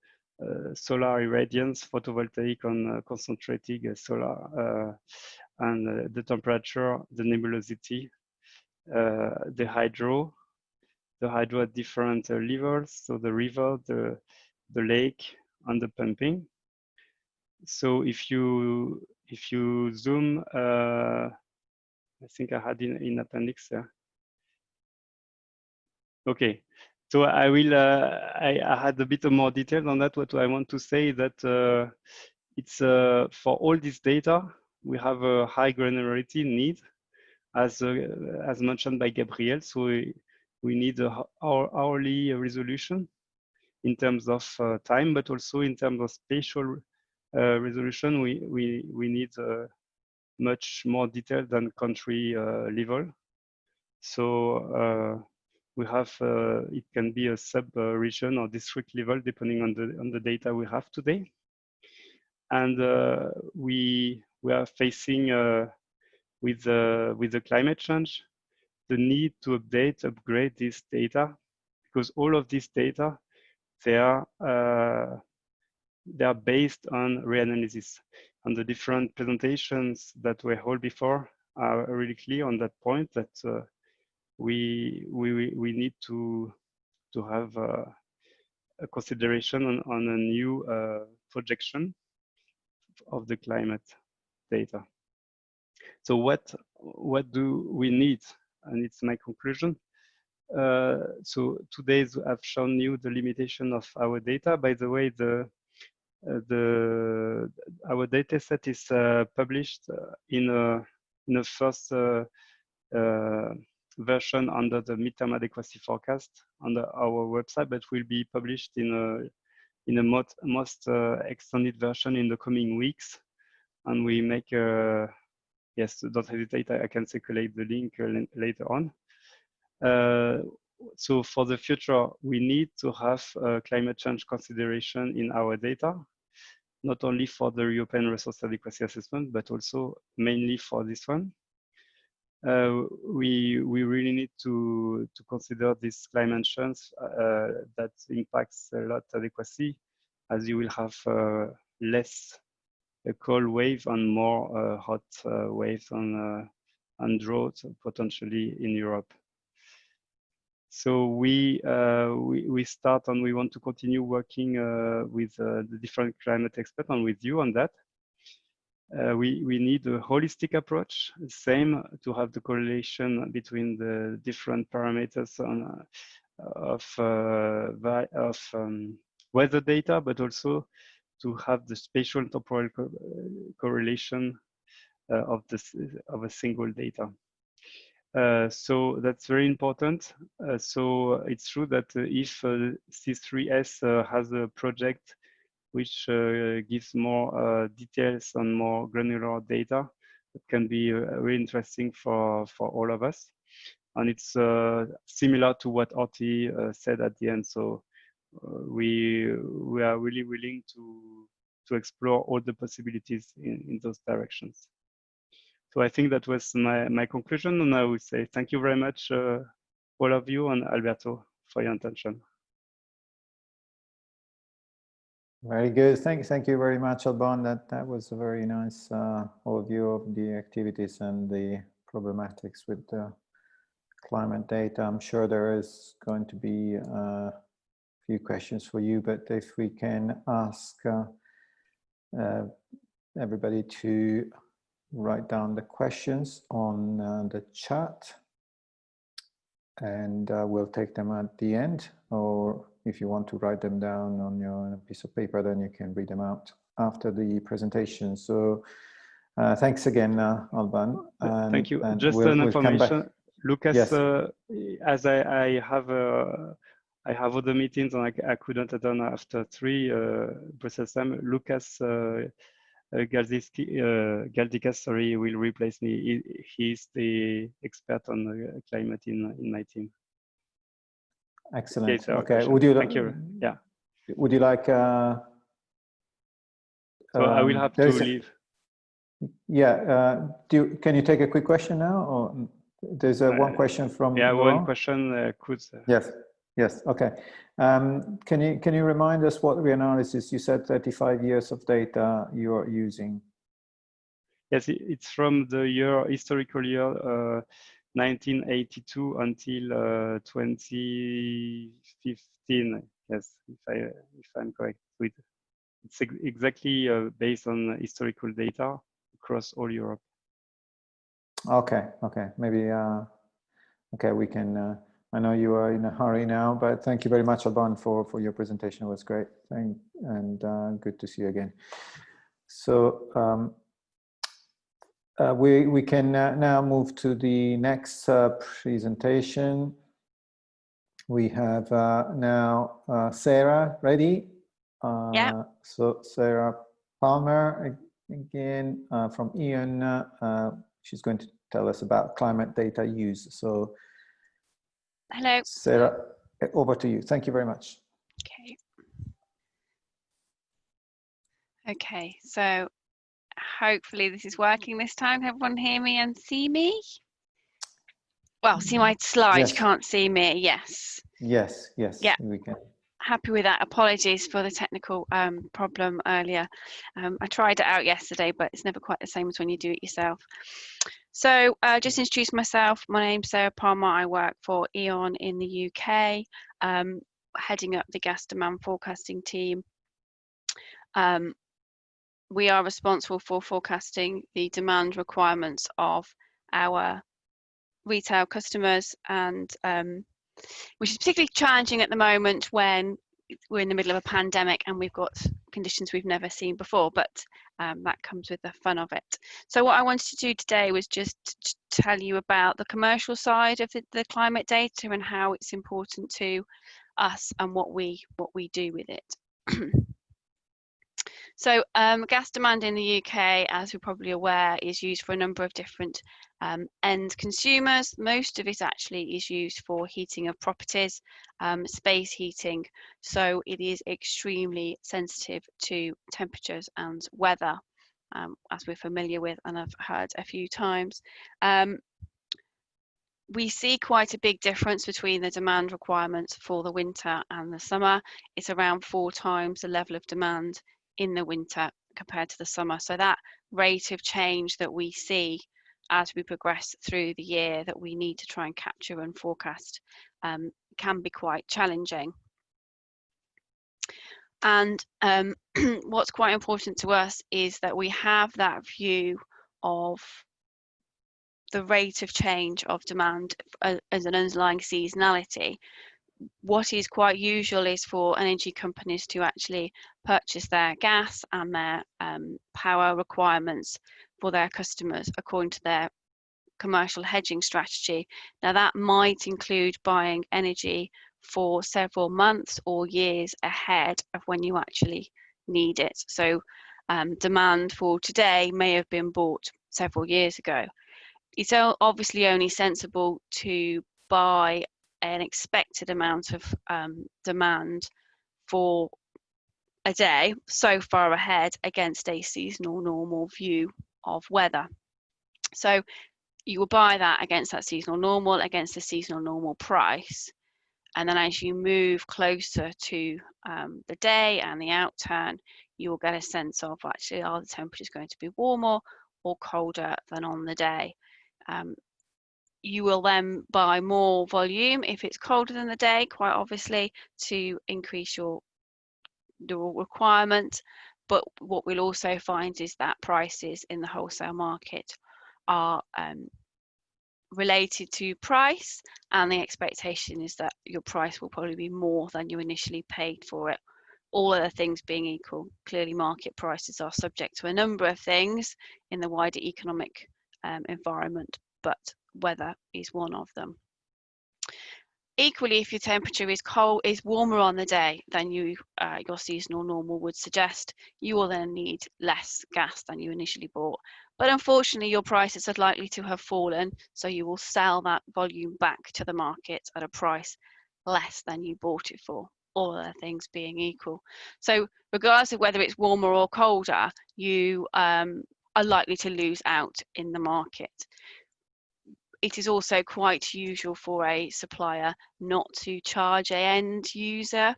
solar irradiance, photovoltaic on concentrated solar, and the temperature, the nebulosity, the hydro at different levels, so the river, the lake, and the pumping. So if you zoom, I think I had in appendix there. Okay, so I will. I had a bit more detail on that. What I want to say that it's for all this data, we have a high granularity need, as mentioned by Gabriel. So we need our hourly resolution in terms of time, but also in terms of spatial resolution. We need much more detail than country level. So we have it can be a sub-region or district level depending on the data we have today, and we are facing with the climate change the need to upgrade this data, because all of this data, they are based on reanalysis, and the different presentations that were held before are really clear on that point, that we need to have a consideration on a new projection of the climate data. So what do we need? And it's my conclusion. So today I've shown you the limitation of our data. By the way, our data set is published in a first version under the midterm adequacy forecast on our website, but will be published in a most extended version in the coming weeks. And we make yes, don't hesitate, I can circulate the link later on. So for the future, we need to have climate change consideration in our data, not only for the European Resource Adequacy Assessment, but also mainly for this one. We really need to consider this climate change that impacts a lot adequacy, as you will have less a cold wave and more hot waves and drought potentially in Europe. So we start and we want to continue working with the different climate experts and with you on that. We need a holistic approach, same to have the correlation between the different parameters of weather data, but also to have the spatial and temporal correlation of a single data. So that's very important. So it's true that if C3S has a project which gives more details and more granular data, it can be very interesting for all of us. And it's similar to what Orti said at the end. So we are really willing to explore all the possibilities in those directions. So I think that was my conclusion, and I would say thank you very much, all of you, and Alberto, for your attention. Very good. Thank you very much, Alban. That was a very nice overview of the activities and the problematics with the climate data. I'm sure there is going to be a few questions for you, but if we can ask everybody to write down the questions on the chat, and we'll take them at the end, or if you want to write them down on your piece of paper, then you can read them out after the presentation. So thanks again, Alban. Thank you. Just an information, Lucas, yes. As I have other meetings and I couldn't attend after 3 Brussels time, Lucas Galdikas, sorry, will replace me. He's the expert on climate in my team. Excellent. Okay. Okay. Would you like? Thank you. Yeah. Would you like? So I will have to leave. Yeah. Can you take a quick question now, or there's one question from? Yeah, Laurent? one question could. Yes. Yes. Okay. Can you remind us what reanalysis? You said 35 years of data you are using. Yes, it's from the historical year 1982 until 2015. Yes, if I'm correct. It's exactly based on historical data across all Europe. Okay. Okay. Maybe. Okay. We can. I know you are in a hurry now, but thank you very much, Alban, for your presentation. It was great. And good to see you again. So we can now move to the next presentation. We have now Sarah ready. Yeah. So Sarah Palmer again from E.On. She's going to tell us about climate data use. So hello, Sarah, over to you. Thank you very much. Okay. Okay, so hopefully this is working this time. Can everyone hear me and see me? Well, see my slide, yes. Can't see me, yes. Yes, yes, yeah. We can. happy with that. Apologies for the technical problem earlier. I tried it out yesterday, but it's never quite the same as when you do it yourself. So just introduce myself. My name's Sarah Palmer. I work for E.On in the UK, heading up the gas demand forecasting team. We are responsible for forecasting the demand requirements of our retail customers, and which is particularly challenging at the moment when we're in the middle of a pandemic and we've got conditions we've never seen before, but that comes with the fun of it. So what I wanted to do today was just to tell you about the commercial side of the climate data and how it's important to us and what we do with it. So gas demand in the UK, as you're probably aware, is used for a number of different end consumers. Most of it actually is used for heating of properties, space heating. So it is extremely sensitive to temperatures and weather, as we're familiar with and I've heard a few times. We see quite a big difference between the demand requirements for the winter and the summer. It's around 4 times the level of demand in the winter compared to the summer. So that rate of change that we see as we progress through the year that we need to try and capture and forecast can be quite challenging. And what's quite important to us is that we have that view of the rate of change of demand as an underlying seasonality. What is quite usual is for energy companies to actually purchase their gas and their power requirements for their customers according to their commercial hedging strategy. Now that might include buying energy for several months or years ahead of when you actually need it. So demand for today may have been bought several years ago. It's obviously only sensible to buy an expected amount of demand for a day so far ahead against a seasonal normal view of weather. So you will buy that against that seasonal normal, against the seasonal normal price. And then as you move closer to the day and the outturn, you will get a sense of actually, are the temperatures going to be warmer or colder than on the day? You will then buy more volume if it's colder than the day, quite obviously, to increase your requirement. But what we'll also find is that prices in the wholesale market are related to price, and the expectation is that your price will probably be more than you initially paid for it. All other things being equal, clearly market prices are subject to a number of things in the wider economic environment, but weather is one of them. Equally, if your temperature is warmer on the day than your seasonal normal would suggest, you will then need less gas than you initially bought. But unfortunately, your prices are likely to have fallen, so you will sell that volume back to the market at a price less than you bought it for, all other things being equal. So regardless of whether it's warmer or colder, you are likely to lose out in the market. It is also quite usual for a supplier not to charge an end user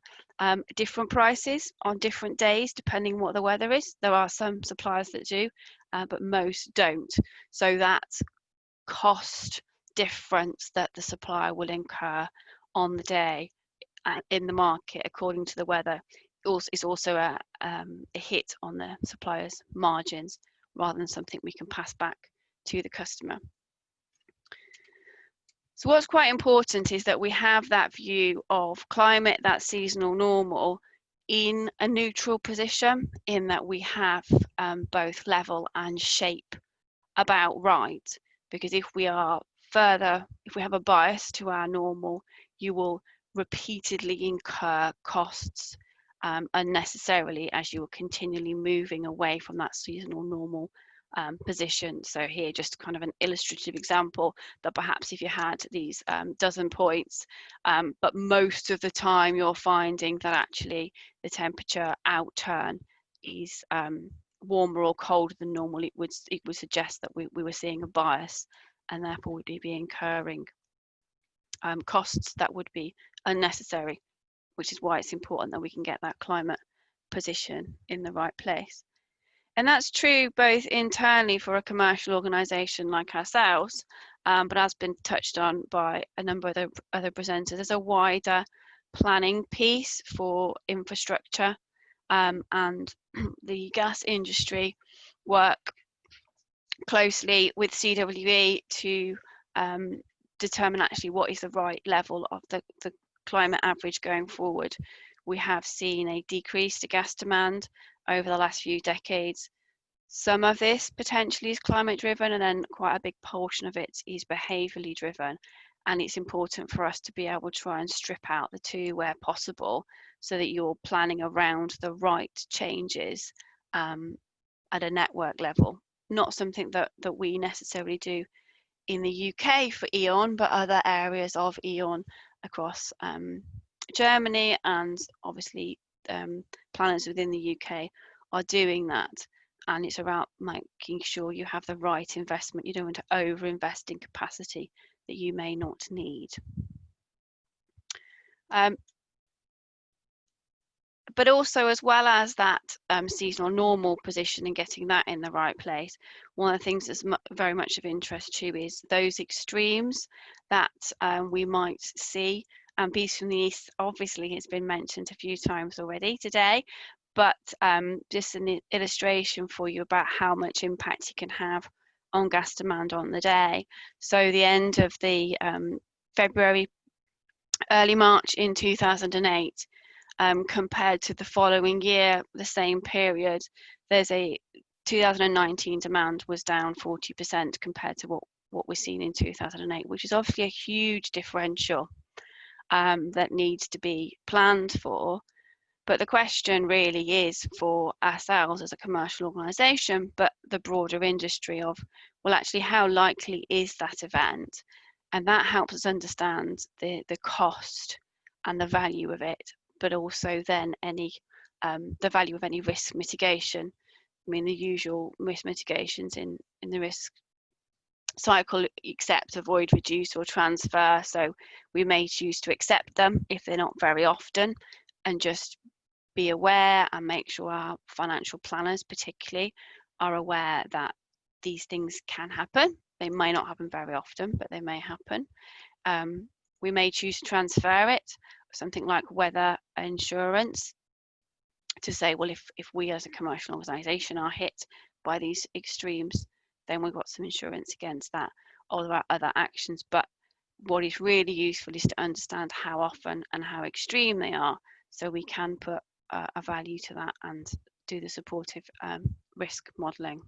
different prices on different days, depending what the weather is. There are some suppliers that do, but most don't. So that cost difference that the supplier will incur on the day in the market according to the weather is also a hit on the supplier's margins, rather than something we can pass back to the customer. So what's quite important is that we have that view of climate, that seasonal normal, in a neutral position, in that we have both level and shape about right. Because if we have a bias to our normal, you will repeatedly incur costs unnecessarily as you are continually moving away from that seasonal normal position. So here, just kind of an illustrative example that perhaps if you had these dozen points, but most of the time you're finding that actually the temperature outturn is warmer or colder than normal, it would suggest that we were seeing a bias, and therefore we'd be incurring costs that would be unnecessary which is why it's important that we can get that climate position in the right place. And that's true both internally for a commercial organisation like ourselves, but as been touched on by a number of other presenters, there's a wider planning piece for infrastructure, and the gas industry work closely with CWE to determine actually what is the right level of the climate average going forward. We have seen a decrease to gas demand over the last few decades. Some of this potentially is climate driven, and then quite a big portion of it is behaviourally driven. And it's important for us to be able to try and strip out the two where possible, so that you're planning around the right changes at a network level. Not something that we necessarily do in the UK for E.On, but other areas of E.On across Germany, and obviously planners within the UK are doing that. And it's about making sure you have the right investment. You don't want to over-invest in capacity that you may not need. But also, as well as that seasonal normal position and getting that in the right place, one of the things that's very much of interest to you is those extremes that we might see. And Beast from the East obviously has been mentioned a few times already today, but just an illustration for you about how much impact you can have on gas demand on the day. So the end of the February, early March in 2008, compared to the following year, the same period, there's a 2019 demand was down 40% compared to what we're seeing in 2008, which is obviously a huge differential that needs to be planned for. But the question really is for ourselves as a commercial organisation, but the broader industry of, well, actually, how likely is that event? And that helps us understand the cost and the value of it, but also then any the value of any risk mitigation. I mean, the usual risk mitigations in the risk cycle: accept, avoid, reduce, or transfer. So we may choose to accept them if they're not very often, and just be aware and make sure our financial planners particularly are aware that these things can happen. They may not happen very often, but they may happen. We may choose to transfer it, something like weather insurance, to say, well, if we as a commercial organisation are hit by these extremes, then we've got some insurance against that, or there are other actions. But what is really useful is to understand how often and how extreme they are, so we can put a value to that and do the supportive risk modelling.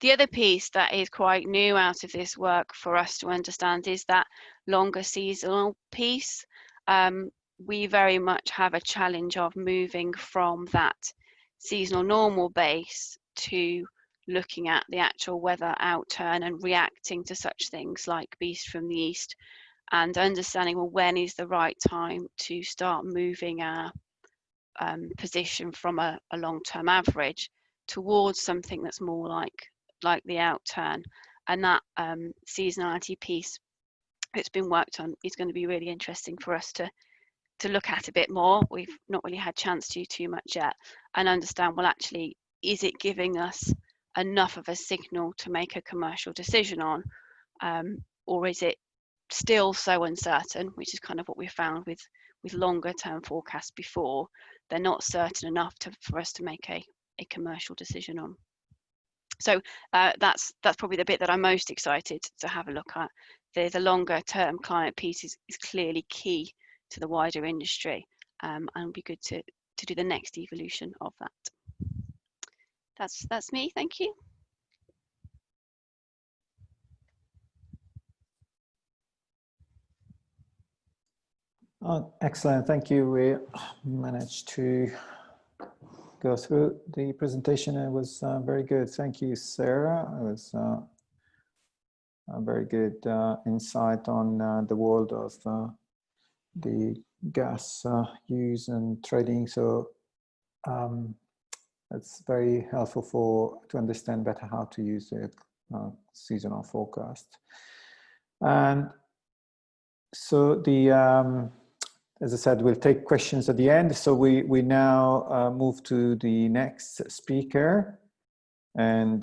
The other piece that is quite new out of this work for us to understand is that longer seasonal piece. We very much have a challenge of moving from that seasonal normal base to looking at the actual weather outturn and reacting to such things like Beast from the East, and understanding, well, when is the right time to start moving our position from a long-term average towards something that's more like the outturn. And that seasonality piece that's been worked on is going to be really interesting for us to look at a bit more. We've not really had a chance to too much yet, and understand, well, actually, is it giving us enough of a signal to make a commercial decision on, or is it still so uncertain, which is kind of what we found with longer term forecasts before. They're not certain enough for us to make a commercial decision on. So that's probably the bit that I'm most excited to have a look at. The longer term climate piece is clearly key to the wider industry, and it'll be good to do the next evolution of that. That's me, thank you. Oh, excellent, thank you. We managed to go through the presentation. It was very good. Thank you, Sarah. It was a very good insight on the world of the gas use and trading. So it's very helpful to understand better how to use the seasonal forecast. And so the as I said, we'll take questions at the end. So we now move to the next speaker, and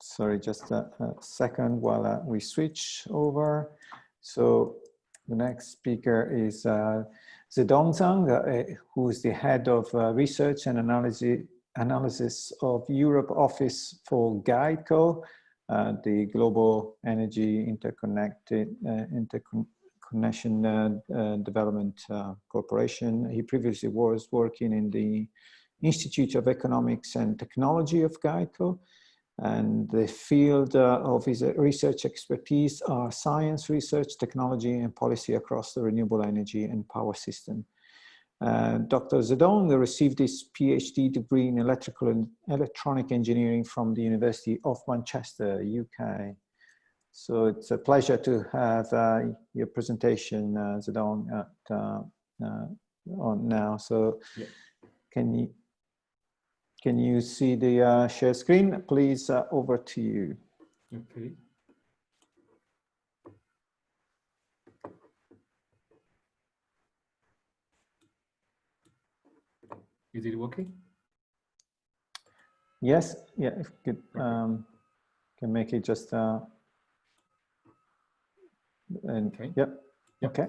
sorry, just a second while we switch over. So the next speaker is Zedong Zhang, who is the head of research and analysis of Europe office for GEIDCO, the Global Energy Interconnection Development Corporation. He previously was working in the Institute of Economics and Technology of GEIDCO, and the field of his research expertise are science, research, technology, and policy across the renewable energy and power system. Dr. Zedong received his PhD degree in electrical and electronic engineering from the University of Manchester, UK. So it's a pleasure to have your presentation, Zedong, on now. So yeah. Can you see the share screen? Please, over to you. Okay. Is it working? Yes. Yeah. If you could, can make it just. Okay. Yep. Yep. Okay.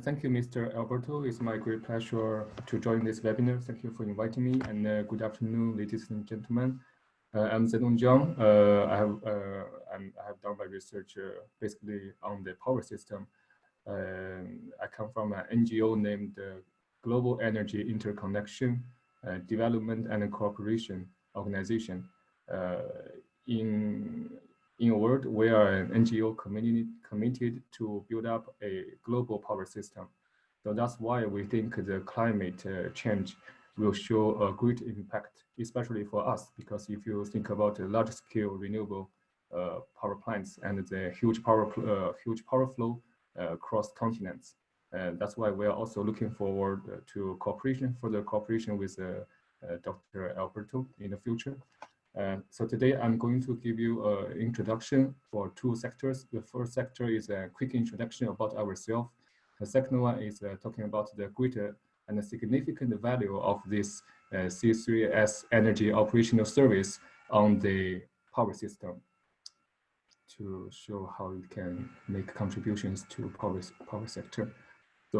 Thank you, Mr. Alberto. It's my great pleasure to join this webinar. Thank you for inviting me, and good afternoon, ladies and gentlemen. I'm Zedong Zhang. I have done my research basically on the power system. I come from an NGO named Global Energy Interconnection Development and Cooperation Organization. In a word, we are an NGO community committed to build up a global power system. So that's why we think the climate change will show a great impact, especially for us, because if you think about large-scale renewable power plants and the huge power flow across continents, that's why we are also looking forward to further cooperation with Dr. Alberto in the future. So today I'm going to give you an introduction for two sectors. The first sector is a quick introduction about ourselves. The second one is talking about the greater and the significant value of this C3S-Energy operational service on the power system, to show how it can make contributions to power sector. So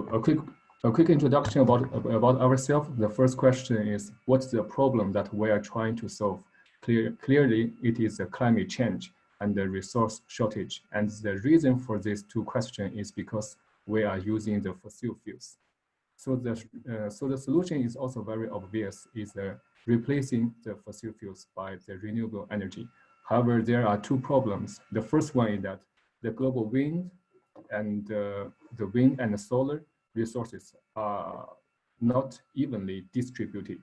a quick introduction about ourselves. The first question is, what's the problem that we are trying to solve? Clearly, it is a climate change and the resource shortage. And the reason for these two questions is because we are using the fossil fuels. So the solution is also very obvious, is replacing the fossil fuels by the renewable energy. However, there are two problems. The first one is that the global wind and the solar resources are not evenly distributed.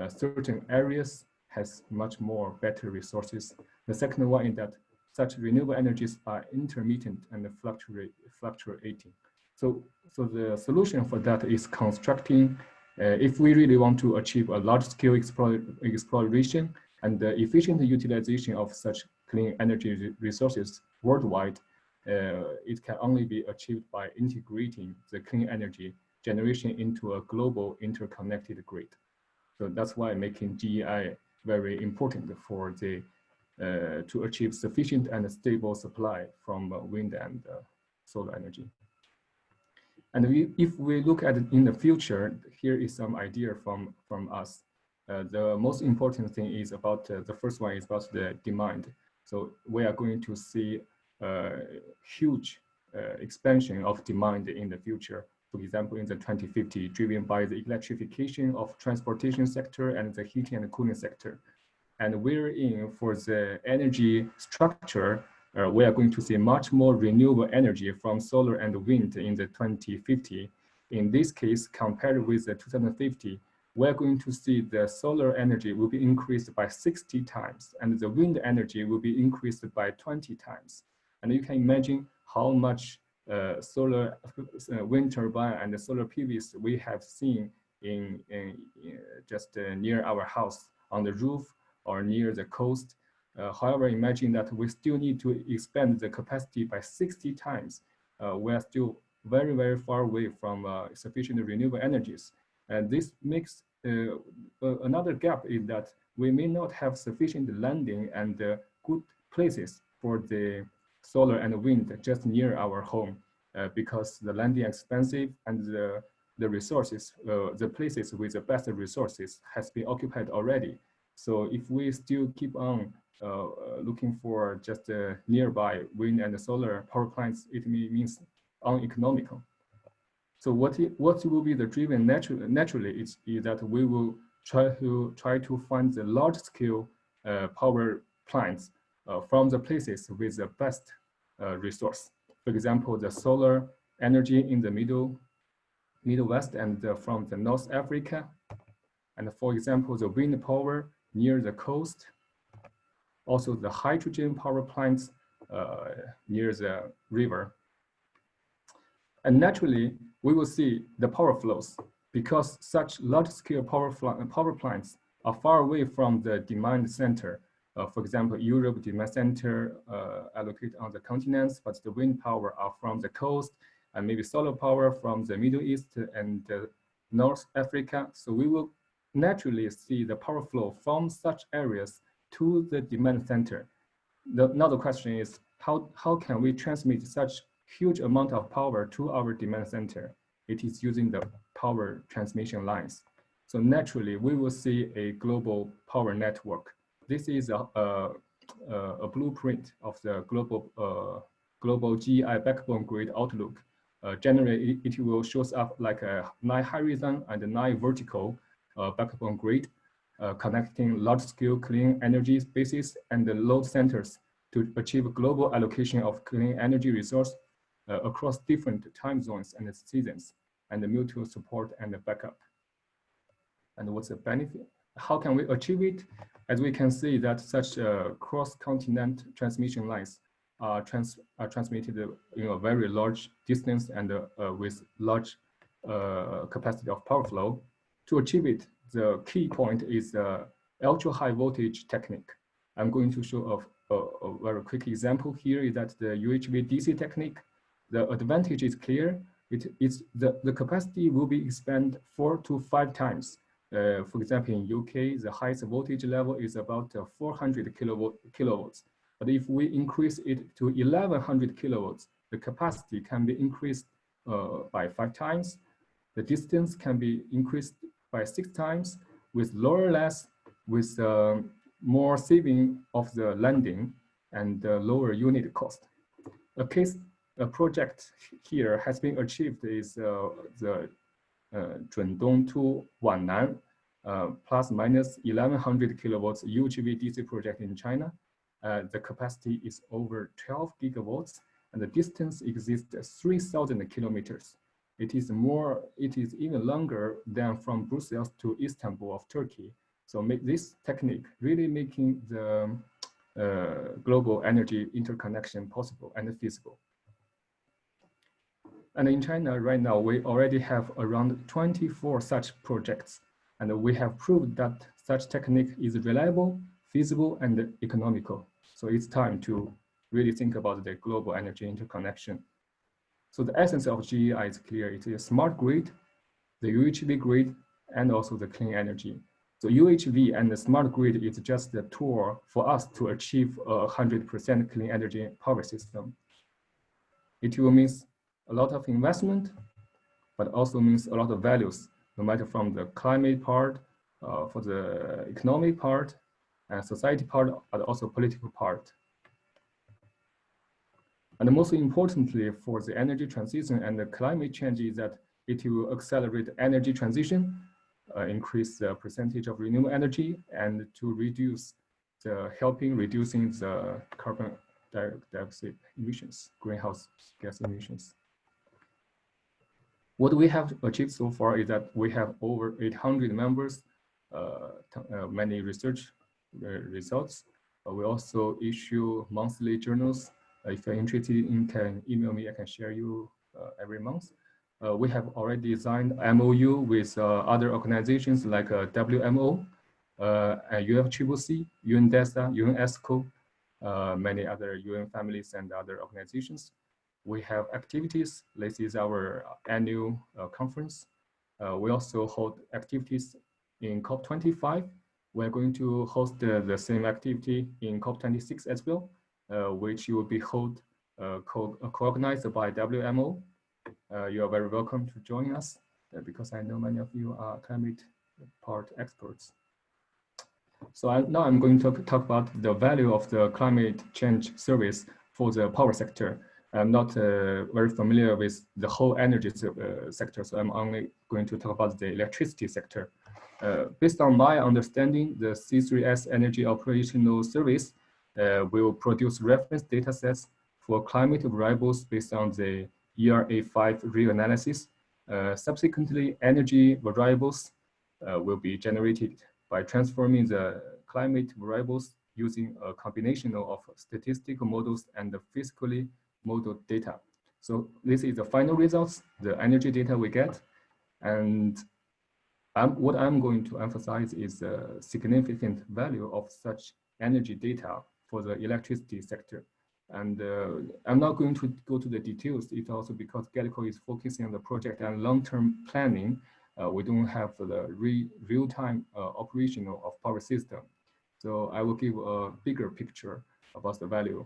Certain areas has much more better resources. The second one is that such renewable energies are intermittent and fluctuating. So the solution for that is constructing, if we really want to achieve a large-scale exploration and the efficient utilization of such clean energy resources worldwide, it can only be achieved by integrating the clean energy generation into a global interconnected grid. So that's why making GEI very important for the to achieve sufficient and stable supply from wind and solar energy. And if we look at it in the future, here is some idea from us. The most important thing is about the first one is about the demand. So we are going to see a huge expansion of demand in the future. For example, in the 2050, driven by the electrification of transportation sector and the heating and cooling sector. And we're in for the energy structure, we are going to see much more renewable energy from solar and wind in the 2050. In this case, compared with the 2050, we're going to see the solar energy will be increased by 60 times and the wind energy will be increased by 20 times. And you can imagine how much solar wind turbine and the solar PVs we have seen in just near our house on the roof or near the coast. However, imagine that we still need to expand the capacity by 60 times. We are still very, very far away from sufficient renewable energies. And this makes another gap is that we may not have sufficient landing and good places for the solar and wind just near our home because the landing is expensive and the resources, the places with the best resources has been occupied already. So if we still keep on looking for just nearby wind and solar power plants, it means uneconomical. So what will be the driven naturally is that we will try to find the large scale power plants from the places with the best resource. For example, the solar energy in the Middle West and from the North Africa. And for example, the wind power near the coast. Also the hydrogen power plants near the river. And naturally, we will see the power flows because such large-scale power plants are far away from the demand center. For example, Europe demand center allocated on the continents, but the wind power are from the coast, and maybe solar power from the Middle East and North Africa. So we will naturally see the power flow from such areas to the demand center. Another question is, how can we transmit such huge amount of power to our demand center? It is using the power transmission lines. So naturally, we will see a global power network. This is a blueprint of the global GEI backbone grid outlook. Generally, it will show up like a 9 horizon and a 9 vertical backbone grid, connecting large-scale clean energy spaces and the load centers to achieve global allocation of clean energy resource across different time zones and seasons, and the mutual support and the backup. And what's the benefit? How can we achieve it? As we can see that such cross-continent transmission lines are transmitted in a very large distance and with large capacity of power flow. To achieve it, the key point is the ultra-high voltage technique. I'm going to show a very quick example here is that the UHV DC technique. The advantage is clear. The capacity will be expanded 4 to 5 times. For example, in UK, the highest voltage level is about 400 kilovolts. But if we increase it to 1100 kilowatts, the capacity can be increased by 5 times. The distance can be increased by 6 times with lower loss, with more saving of the landing and lower unit cost. A project here has been achieved is the Zedong to Wannan plus minus 1100 kilowatts UHV DC project in China. The capacity is over 12 gigawatts and the distance exists 3,000 kilometers. It is even longer than from Brussels to Istanbul of Turkey. So this technique really making the global energy interconnection possible and feasible. And in China right now, we already have around 24 such projects. And we have proved that such technique is reliable, feasible, and economical. So it's time to really think about the global energy interconnection. So the essence of GEI is clear. It is a smart grid, the UHV grid, and also the clean energy. So UHV and the smart grid is just the tool for us to achieve a 100% clean energy power system. It will mean a lot of investment, but also means a lot of values, no matter from the climate part, for the economic part, and society part, but also political part. And most importantly, for the energy transition and the climate change is that it will accelerate energy transition, increase the percentage of renewable energy, and to reduce helping reducing the carbon dioxide emissions, greenhouse gas emissions. What we have achieved so far is that we have over 800 members, many research results. We also issue monthly journals. If you're interested in, can email me, I can share you every month. We have already designed MOU with other organizations like WMO, UNFCCC, UNDESA, ENTSOE, many other UN families and other organizations. we have activities. This is our annual conference. We also hold activities in COP25. We're going to host the same activity in COP26 as well, which will be co-organized by WMO. You are very welcome to join us because I know many of you are climate part experts. So now I'm going to talk about the value of the climate change service for the power sector. I'm not very familiar with the whole energy sector, so I'm only going to talk about the electricity sector. Based on my understanding, the C3S-Energy Operational Service will produce reference data sets for climate variables based on the ERA5 real analysis. Subsequently, energy variables will be generated by transforming the climate variables using a combination of statistical models and the physically modeled data. So this is the final results, the energy data we get. And what I'm going to emphasize is the significant value of such energy data for the electricity sector. And I'm not going to go to the details. It's also because GEIDCO is focusing on the project and long-term planning. We don't have the real-time operational of power system. So I will give a bigger picture about the value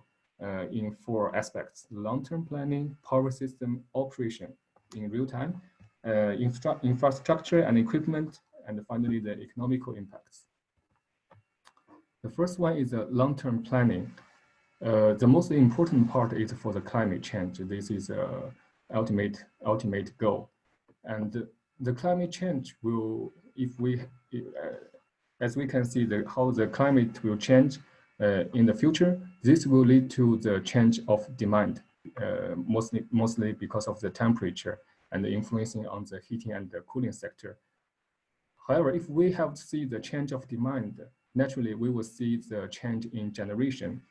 in 4 aspects: long-term planning, power system operation in real time, infrastructure and equipment, and finally the economical impacts. The first one is long-term planning. The most important part is for the climate change. This is ultimate goal. And the climate change will, as we can see how the climate will change in the future, this will lead to the change of demand, mostly because of the temperature and the influencing on the heating and the cooling sector. However, if we have to see the change of demand, naturally we will see the change in generation.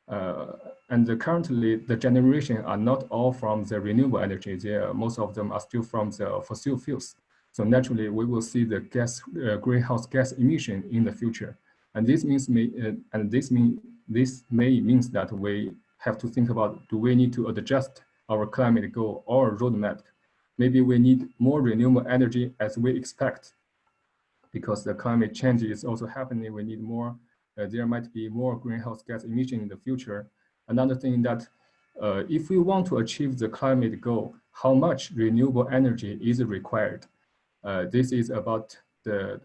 And currently the generation are not all from the renewable energy. Most of them are still from the fossil fuels. So naturally we will see the greenhouse gas emission in the future. And this means means that we have to think about, do we need to adjust our climate goal or roadmap? Maybe we need more renewable energy as we expect, because the climate change is also happening. We need more, there might be more greenhouse gas emission in the future. Another thing that if we want to achieve the climate goal, how much renewable energy is required? This is about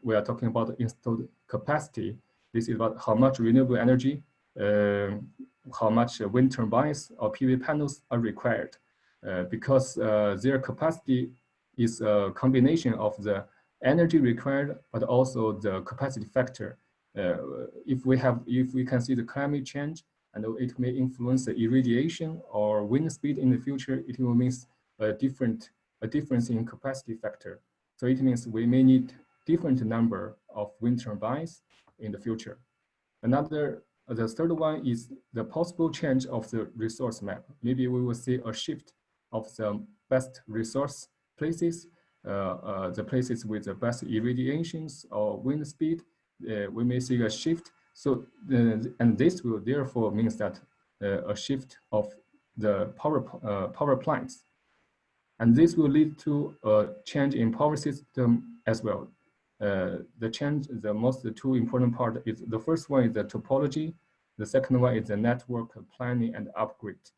we are talking about installed capacity. This is about how much renewable energy, how much wind turbines or PV panels are required. Because their capacity is a combination of the energy required, but also the capacity factor. If we can see the climate change, and it may influence the irradiation or wind speed in the future, it will mean a difference in capacity factor. So it means we may need different number of wind turbines in the future. The third one is the possible change of the resource map. Maybe we will see a shift of the best resource places, the places with the best irradiations or wind speed. We may see a shift. So, and this will therefore means that a shift of the power plants. And this will lead to a change in power system as well. The two important part is, the first one is the topology. The second one is the network planning and upgrade.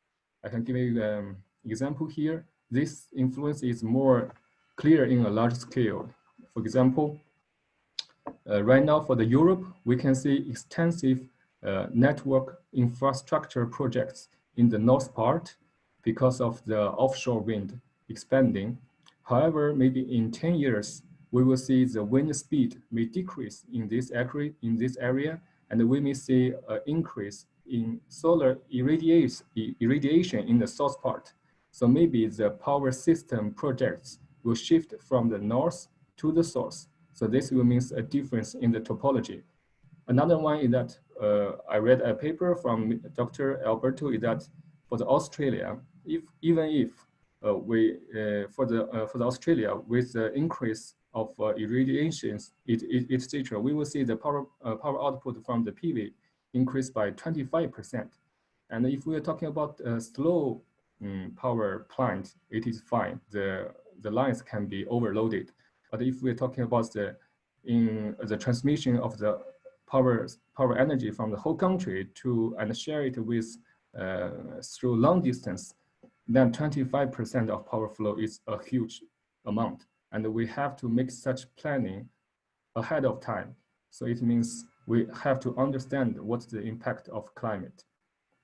I can give you an example here. This influence is more clear in a large scale. For example, right now for the Europe, we can see extensive network infrastructure projects in the north part because of the offshore wind expanding. However, maybe in 10 years, we will see the wind speed may decrease in this area, and we may see an increase in solar irradiation in the south part. So maybe the power system projects will shift from the north to the south. So this will mean a difference in the topology. Another one is that I read a paper from Dr. Alberto, is that for the Australia, for the Australia, with the increase of irradiations, etc., we will see the power output from the PV increase by 25%. And if we are talking about slow power plant, it is fine. The lines can be overloaded. But if we're talking about the transmission of the power energy from the whole country and share it with through long distance, then 25% of power flow is a huge amount. And we have to make such planning ahead of time. So it means we have to understand what's the impact of climate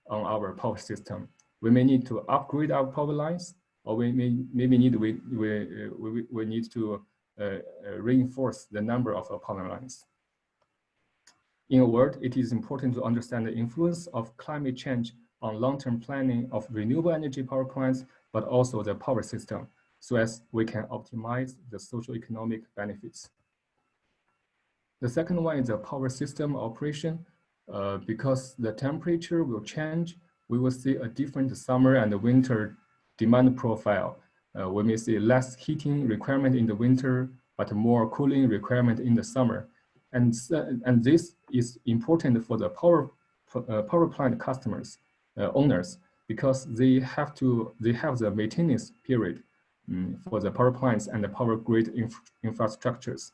on our power system. We may need to upgrade our power lines, or we need to reinforce the number of power lines. In a word, it is important to understand the influence of climate change on long-term planning of renewable energy power plants, but also the power system, so as we can optimize the socio-economic benefits. The second one is the power system operation. Because the temperature will change, we will see a different summer and winter demand profile. We may see less heating requirement in the winter, but more cooling requirement in the summer. And this is important for the power plant customers, owners, because they have the maintenance period for the power plants and the power grid infrastructures.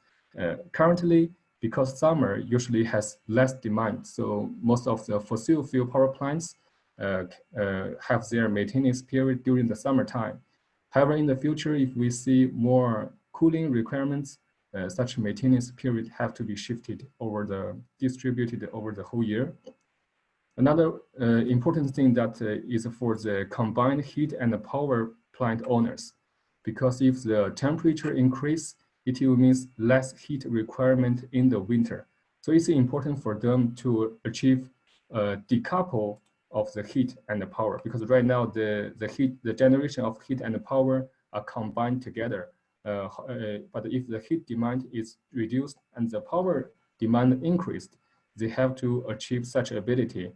Currently, because summer usually has less demand, so most of the fossil fuel power plants have their maintenance period during the summertime. However, in the future, if we see more cooling requirements, such maintenance period have to be distributed over the whole year. Another important thing that is for the combined heat and the power plant owners, because if the temperature increase, it will mean less heat requirement in the winter. So it's important for them to achieve decouple of the heat and the power, because right now the generation of heat and the power are combined together. But if the heat demand is reduced and the power demand increased, they have to achieve such ability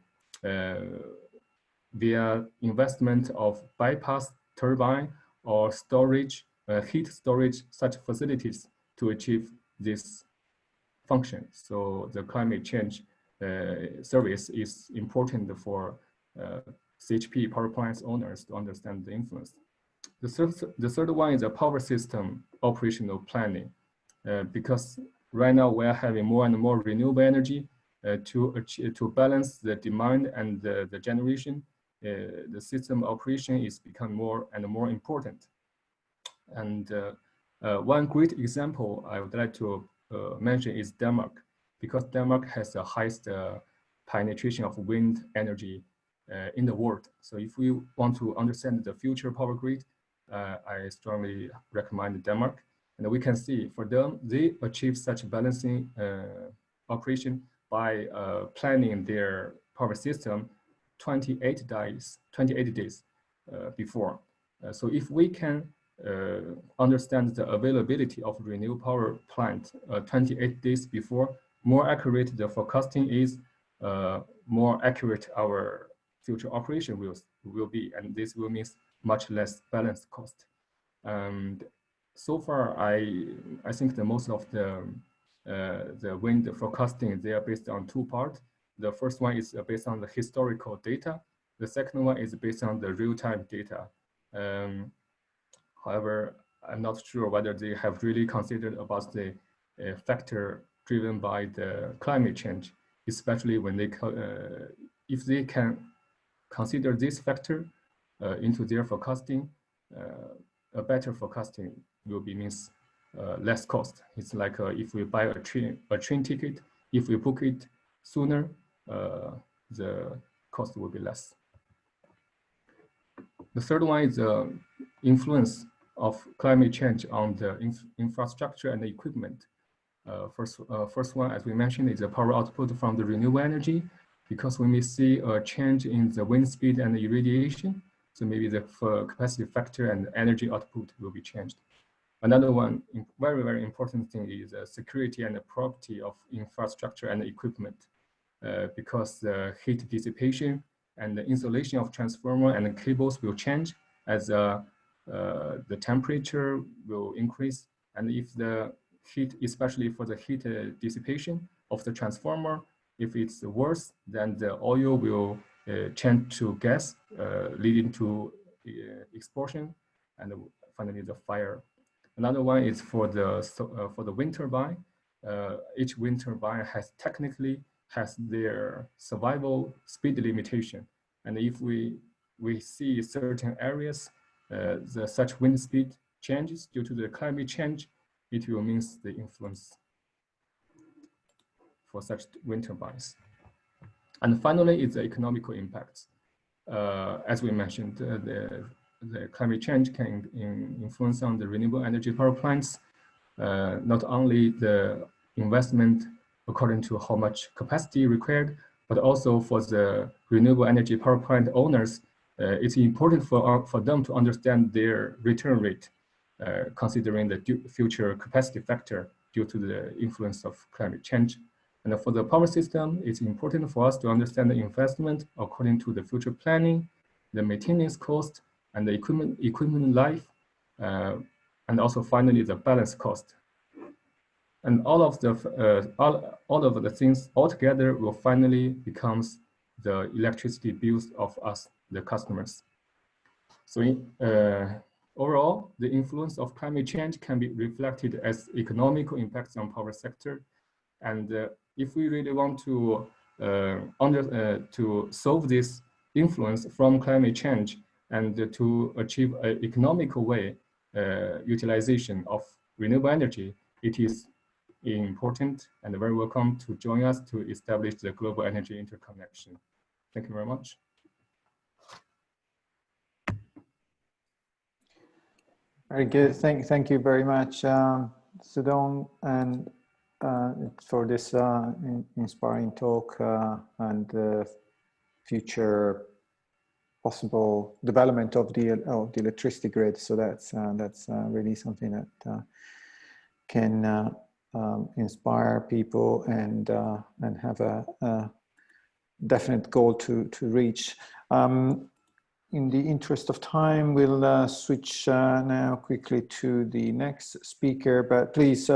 via investment of bypass turbine or storage, heat storage, such facilities to achieve this function. So the climate change service is important for CHP power plants owners to understand the influence. The third one is a power system operational planning, because right now we are having more and more renewable energy to balance the demand and the generation. The system operation is becoming more and more important. And one great example I would like to mention is Denmark, because Denmark has the highest penetration of wind energy in the world. So if we want to understand the future power grid, I strongly recommend Denmark. And we can see for them, they achieve such balancing operation by planning their power system 28 days before. So if we can understand the availability of renewable power plant 28 days before, more accurate the forecasting is, more accurate our future operation will be, and this will mean much less balanced cost. And so far, I think the most of the wind forecasting, they are based on two parts. The first one is based on the historical data. The second one is based on the real-time data. However, I'm not sure whether they have really considered about the factor driven by the climate change, especially when they, if they can consider this factor into their forecasting, a better forecasting will be means less cost. It's like if we buy a train ticket, if we book it sooner, the cost will be less. The third one is the influence of climate change on the infrastructure and the equipment. First one, as we mentioned, is the power output from the renewable energy, because we may see a change in the wind speed and the irradiation. So maybe the capacity factor and energy output will be changed. Another one, very, very important thing is the security and the property of infrastructure and equipment, because the heat dissipation and the insulation of transformer and the cables will change as the temperature will increase. And if the heat, especially for the heat dissipation of the transformer, if it's worse, then the oil will change to gas, leading to explosion, and finally the fire. Another one is for the wind turbine. Each wind turbine technically has their survival speed limitation, and if we see certain areas such wind speed changes due to the climate change, it will mean the influence for such wind turbines. And finally, it's the economical impacts. As we mentioned, the climate change can influence on the renewable energy power plants, not only the investment according to how much capacity required, but also for the renewable energy power plant owners, it's important for them to understand their return rate, considering the future capacity factor due to the influence of climate change. And for the power system, it's important for us to understand the investment according to the future planning, the maintenance cost, and the equipment life, and also finally the balance cost. And all of the things altogether will finally becomes the electricity bills of us, the customers. So overall, the influence of climate change can be reflected as economical impacts on power sector. And if we really want to solve this influence from climate change and to achieve an economical way utilization of renewable energy, it is important and very welcome to join us to establish the global energy interconnection. Thank you very much. Very good. Thank you very much, Zedong, and for this inspiring talk and the future possible development of the electricity grid. So that's really something that can inspire people and have a definite goal to reach. In the interest of time, we'll switch now quickly to the next speaker, but please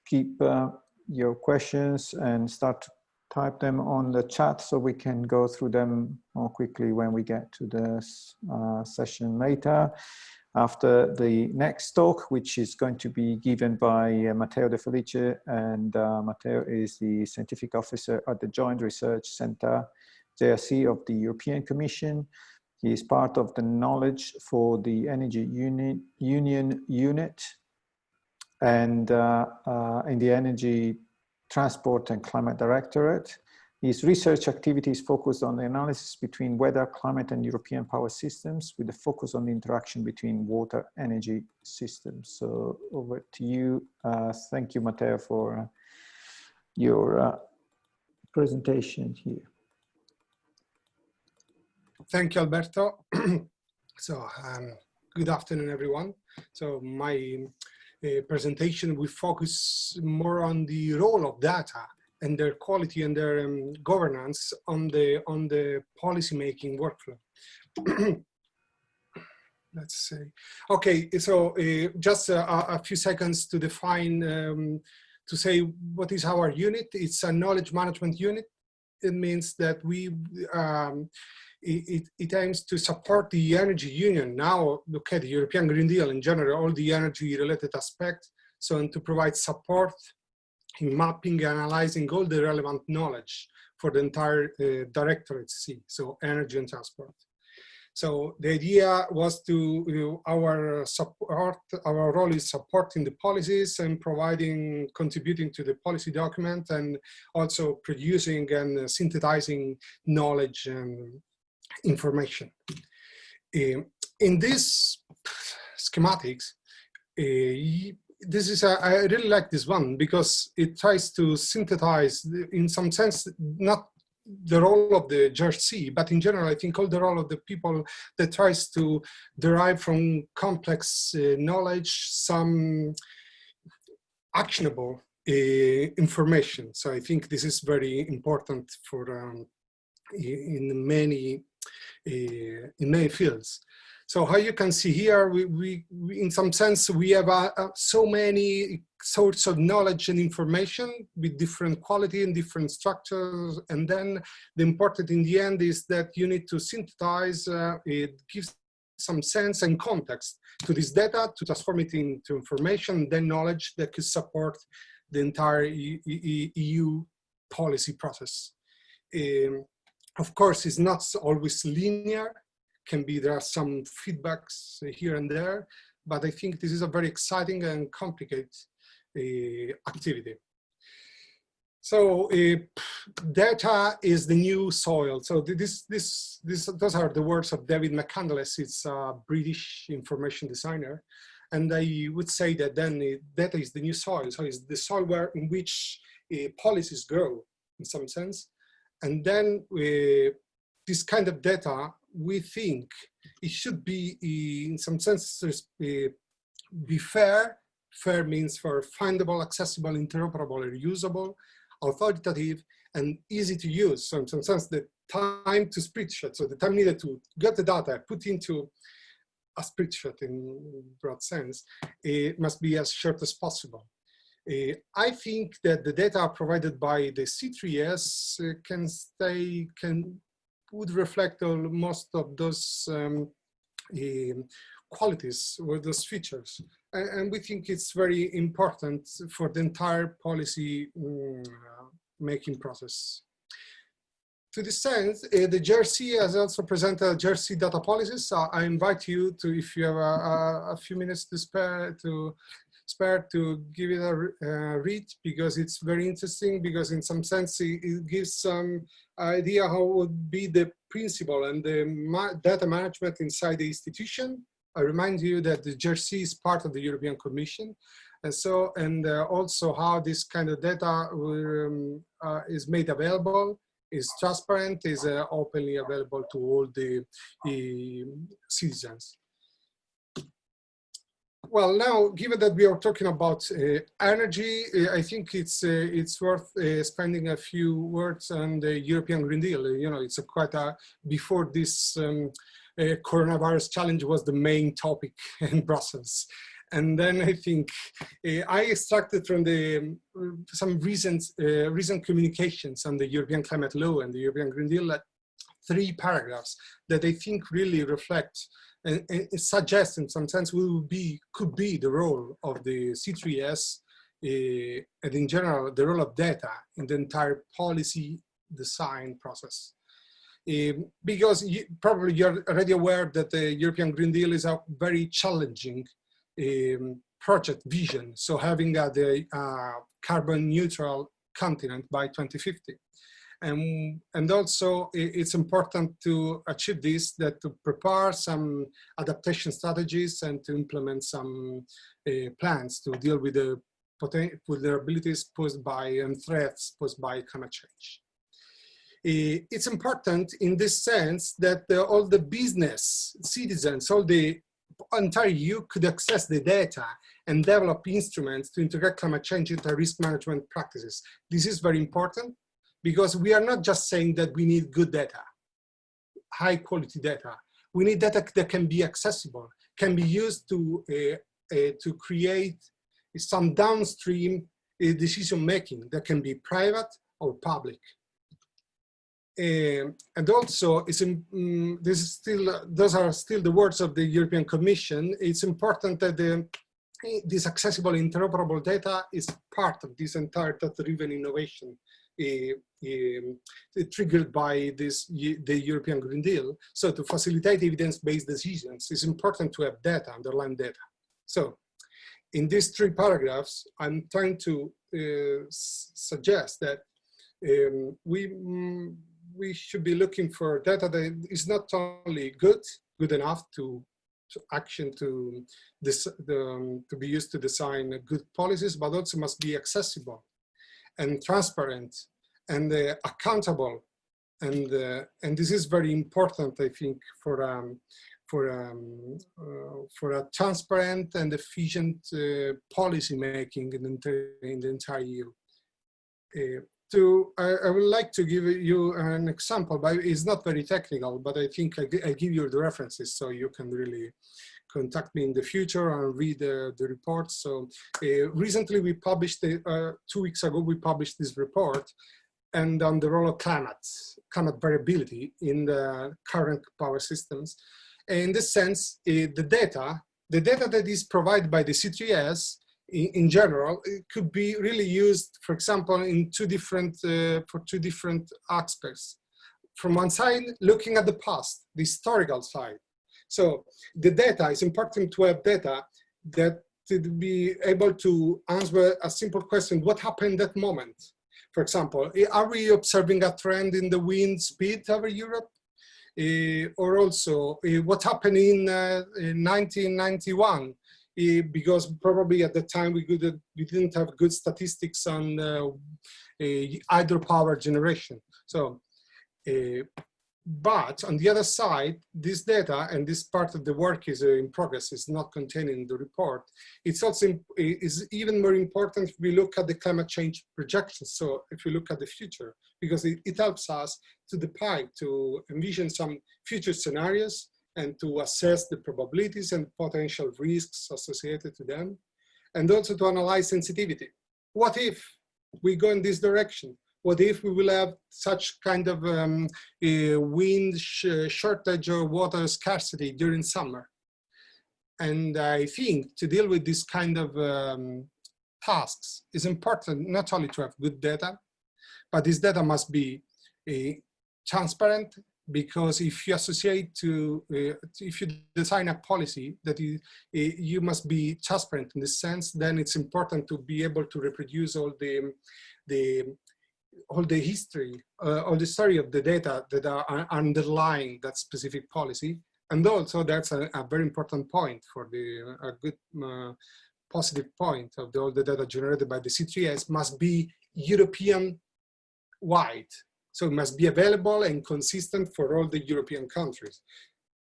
keep your questions and start to type them on the chat so we can go through them more quickly when we get to this session later. After the next talk, which is going to be given by Matteo DeFelice, and Matteo is the Scientific Officer at the Joint Research Center, JRC, of the European Commission. He is part of the Knowledge for the Energy Union Unit and in the Energy Transport and Climate Directorate. His research activities focus on the analysis between weather, climate, and European power systems, with a focus on the interaction between water energy systems. So over to you. Thank you, Matteo, for your presentation here. Thank you, Alberto. So good afternoon, everyone. So my presentation will focus more on the role of data and their quality and their governance on the policy-making workflow. Let's say. Okay, so just a few seconds to define, to say what is our unit. It's a knowledge management unit. It means that it aims to support the energy union. Now, look at the European Green Deal in general, all the energy-related aspects. So, and to provide support in mapping and analyzing all the relevant knowledge for the entire directorate C, so energy and transport. So the idea was to, our role is supporting the policies and contributing to the policy document, and also producing and synthesizing knowledge and information. In these schematics, this is I really like this one because it tries to synthesize, in some sense, not the role of the GERC, but in general, I think all the role of the people that tries to derive from complex knowledge some actionable information. So I think this is very important for in many fields. So how you can see here, we in some sense, we have so many sorts of knowledge and information with different quality and different structures. And then the important in the end is that you need to synthesize, it gives some sense and context to this data, to transform it into information, then knowledge that could support the entire EU policy process. Of course, it's not always linear. There are some feedbacks here and there, but I think this is a very exciting and complicated activity. So data is the new soil. So those are the words of David McCandless. It's a British information designer. And I would say that then data is the new soil. So it's the soil in which policies grow in some sense. And then this kind of data, we think it should be in some sense be fair. Fair means for findable, accessible, interoperable, or reusable, authoritative, and easy to use. So in some sense, the time to spreadsheet, so the time needed to get the data put into a spreadsheet in broad sense, it must be as short as possible. I think that the data provided by the C3S would reflect most of those qualities or those features. And we think it's very important for the entire policy making process. To this sense, the JRC has also presented JRC data policies. I invite you to, if you have a few minutes to spare, to give it a read, because it's very interesting, because in some sense it gives some idea how would be the principle and the data management inside the institution. I remind you that the JRC is part of the European Commission, and so also how this kind of data is made available, is transparent, is openly available to all the citizens. Well, now, given that we are talking about energy, I think it's worth spending a few words on the European Green Deal. You know, it's before this coronavirus challenge was the main topic in Brussels. And then I think I extracted from some recent communications on the European climate law and the European Green Deal 3 paragraphs that I think really reflect and suggest in some sense could be the role of the C3S and in general the role of data in the entire policy design process. Because probably you're already aware that the European Green Deal is a very challenging project vision. So having the carbon neutral continent by 2050. And also it's important to achieve this, that to prepare some adaptation strategies and to implement some plans to deal with the vulnerabilities posed by and threats posed by climate change. It's important in this sense that all the business, citizens, all the entire EU could access the data and develop instruments to integrate climate change into risk management practices. This is very important because we are not just saying that we need good data, high quality data. We need data that can be accessible, can be used to create some downstream decision making that can be private or public. And also, those are still the words of the European Commission. It's important that this accessible interoperable data is part of this entire data-driven innovation triggered by the European Green Deal. So to facilitate evidence-based decisions, it's important to have data, underlying data. So in these 3 paragraphs, I'm trying to suggest that we should be looking for data that is not only good enough to be used to design good policies, but also must be accessible and transparent and accountable. And this is very important, I think, for a transparent and efficient policy making in the entire EU. I would like to give you an example, but it's not very technical, but I think I give you the references so you can really contact me in the future and read the reports. So recently we published, 2 weeks ago, we published this report and on the role of climate variability in the current power systems. In this sense, the data that is provided by the C3S in general, it could be really used, for example, in for two different aspects. From one side, looking at the past, the historical side. So the data, is important to have data that to be able to answer a simple question: what happened at that moment? For example, are we observing a trend in the wind speed over Europe? Or also, what happened in 1991? Because probably at the time we didn't have good statistics on hydropower generation. So, but on the other side, this data and this part of the work is in progress, is not contained in the report. It's also is even more important if we look at the climate change projections. So if we look at the future, because it helps us to envision some future scenarios and to assess the probabilities and potential risks associated to them, and also to analyze sensitivity. What if we go in this direction? What if we will have such kind of wind shortage or water scarcity during summer? And I think to deal with this kind of tasks, it's important not only to have good data, but this data must be transparent, because if you associate to, if you design a policy that you must be transparent in this sense, then it's important to be able to reproduce all the history, all the story of the data that are underlying that specific policy. And also that's a very important point for a good positive point of all the data generated by the C3S must be European wide. So it must be available and consistent for all the European countries.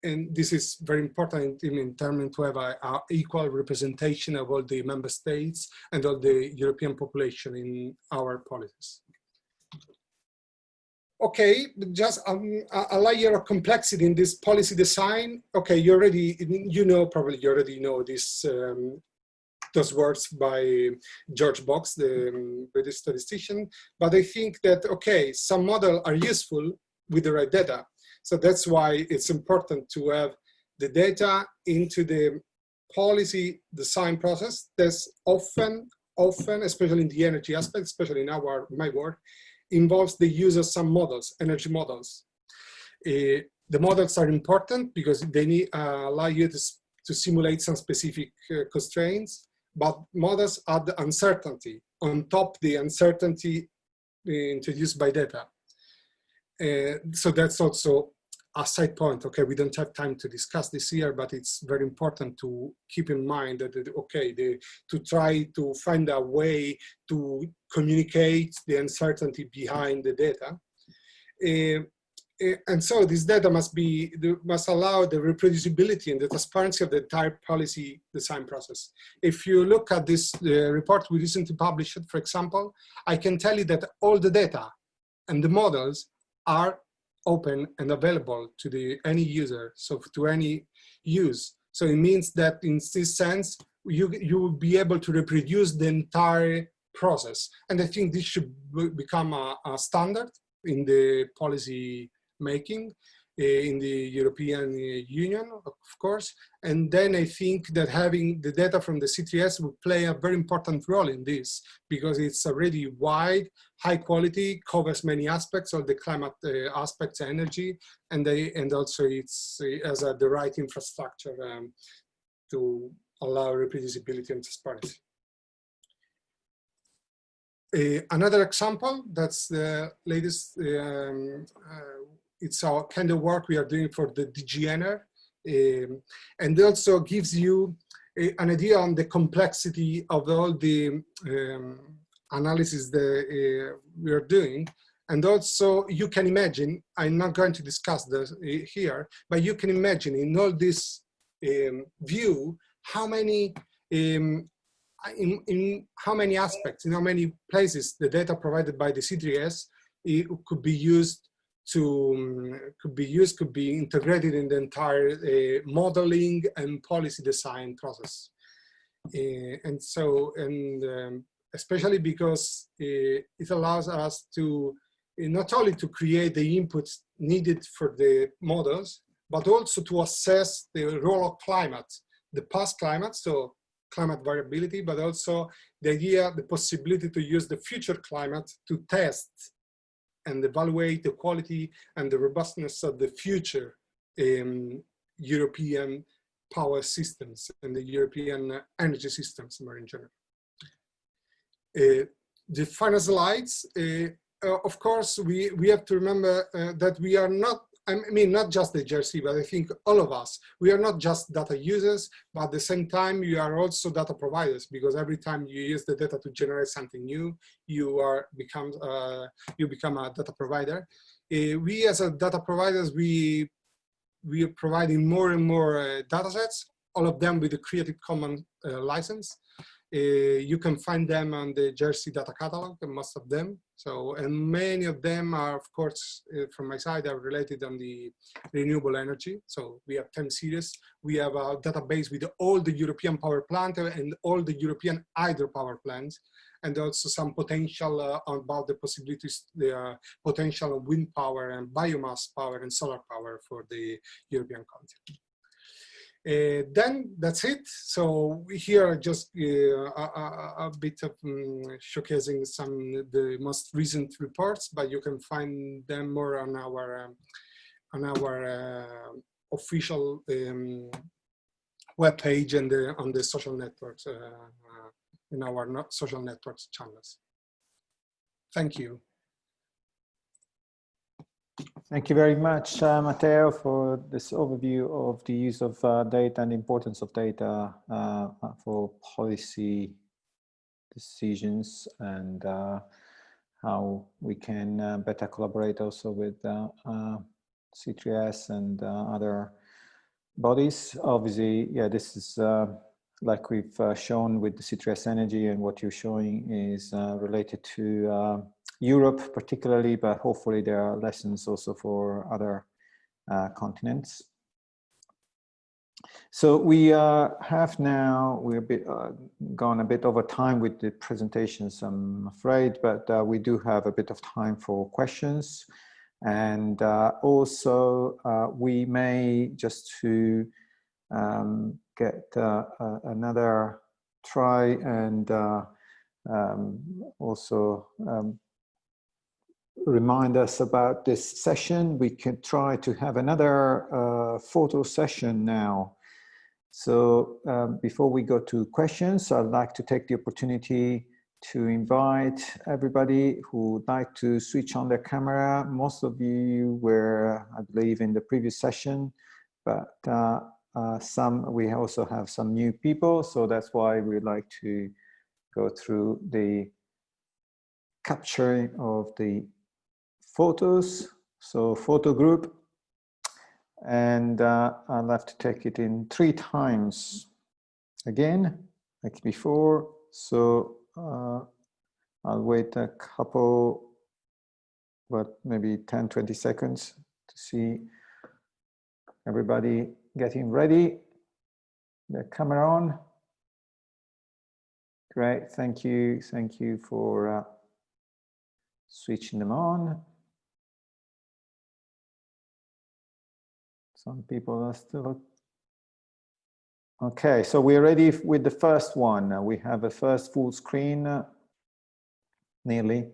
And this is very important in terms to have an equal representation of all the member states and all the European population in our policies. Okay, just a layer of complexity in this policy design. Okay, probably you already know this, those words by George Box, the British statistician. But I think that, okay, some models are useful with the right data. So that's why it's important to have the data into the policy design process. That's often, especially in the energy aspect, especially in my work, involves the use of some models, energy models. The models are important because they allow you to simulate some specific constraints, but models add uncertainty on top the uncertainty introduced by data. So that's also a side point. Okay, we don't have time to discuss this here, but it's very important to keep in mind that, to try to find a way to communicate the uncertainty behind the data. And so this data must allow the reproducibility and the transparency of the entire policy design process. If you look at this report we recently published, for example, I can tell you that all the data and the models are open and available to any user, so to any use. So it means that in this sense, you will be able to reproduce the entire process. And I think this should become a standard in the policy making in the European Union, of course. And then I think that having the data from the C3S will play a very important role in this, because it's already wide, high quality, covers many aspects of the climate aspects, energy, and also it has the right infrastructure to allow reproducibility and transparency. Another example, that's the latest, it's our kind of work we are doing for the DG Ener, and also gives you an idea on the complexity of all the analysis that we are doing. And also you can imagine, I'm not going to discuss this here, but you can imagine in all this view, how many, in how many aspects, in how many places the data provided by the C3S could be used could be integrated in the entire modeling and policy design process. And so, especially because it allows us to not only to create the inputs needed for the models, but also to assess the role of climate, the past climate, so climate variability, but also the idea, the possibility to use the future climate to test and evaluate the quality and the robustness of the future European power systems and the European energy systems more in general. The final slides, of course, we have to remember that we are not, I mean, not just the JRC, but I think all of us, we are not just data users, but at the same time, you are also data providers, because every time you use the data to generate something new, you become a data provider. We as a data providers, we are providing more and more data sets, all of them with the Creative Commons license. You can find them on the JRC data catalog, most of them. So, and many of them are, of course, from my side, are related on the renewable energy. So we have 10 series. We have a database with all the European power plants and all the European hydropower plants, and also some potential about the possibilities, the potential of wind power and biomass power and solar power for the European continent. Then that's it. So here just a bit of showcasing the most recent reports, but you can find them more on our official webpage and on the social networks, in our social networks channels. Thank you. Thank you very much, Matteo, for this overview of the use of data and the importance of data for policy decisions, and how we can better collaborate also with C3S and other bodies. Obviously, yeah, this is like we've shown with the C3S-Energy, and what you're showing is related to Europe particularly, but hopefully there are lessons also for other continents. So we have now, we're a bit gone a bit over time with the presentations, I'm afraid, but we do have a bit of time for questions. And also we may, just to get another try and also remind us about this session, we can try to have another photo session now. So before we go to questions, I'd like to take the opportunity to invite everybody who would like to switch on their camera. Most of you were, I believe, in the previous session, but we also have some new people, so that's why we'd like to go through the capturing of the photos. So photo group, and I'll have to take it in 3 times again, like before. So I'll wait a couple, but maybe 10-20 seconds to see everybody getting ready. The camera on. Great, thank you for switching them on. Some people are still. Okay, so we're ready with the first one. We have a first full screen, nearly.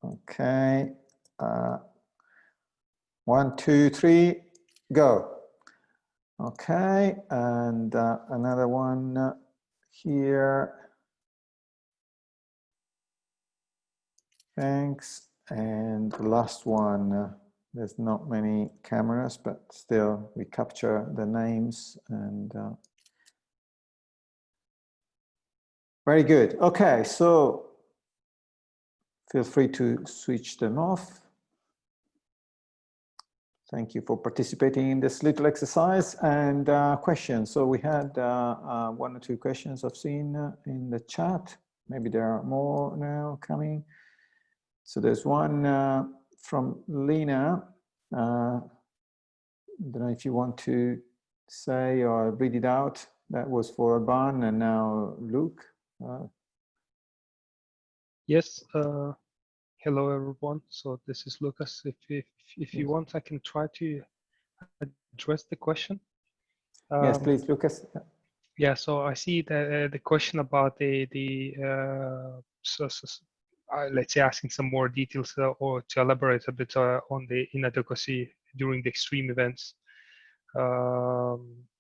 Okay, 1, 2, 3, go. Okay, and another one here. Thanks. And the last one. There's not many cameras, but still we capture the names, and very good. Okay, so feel free to switch them off. Thank you for participating in this little exercise. And questions. So we had 1 or 2 questions I've seen in the chat. Maybe there are more now coming. So there's one from Lena. I don't know if you want to say or read it out. That was for Alban, and now Luke. Yes. Hello, everyone. So this is Lucas. If you want, I can try to address the question? Yes, please, Lucas. Yeah, so I see that the question about let's say asking some more details or to elaborate a bit on the inadequacy during the extreme events.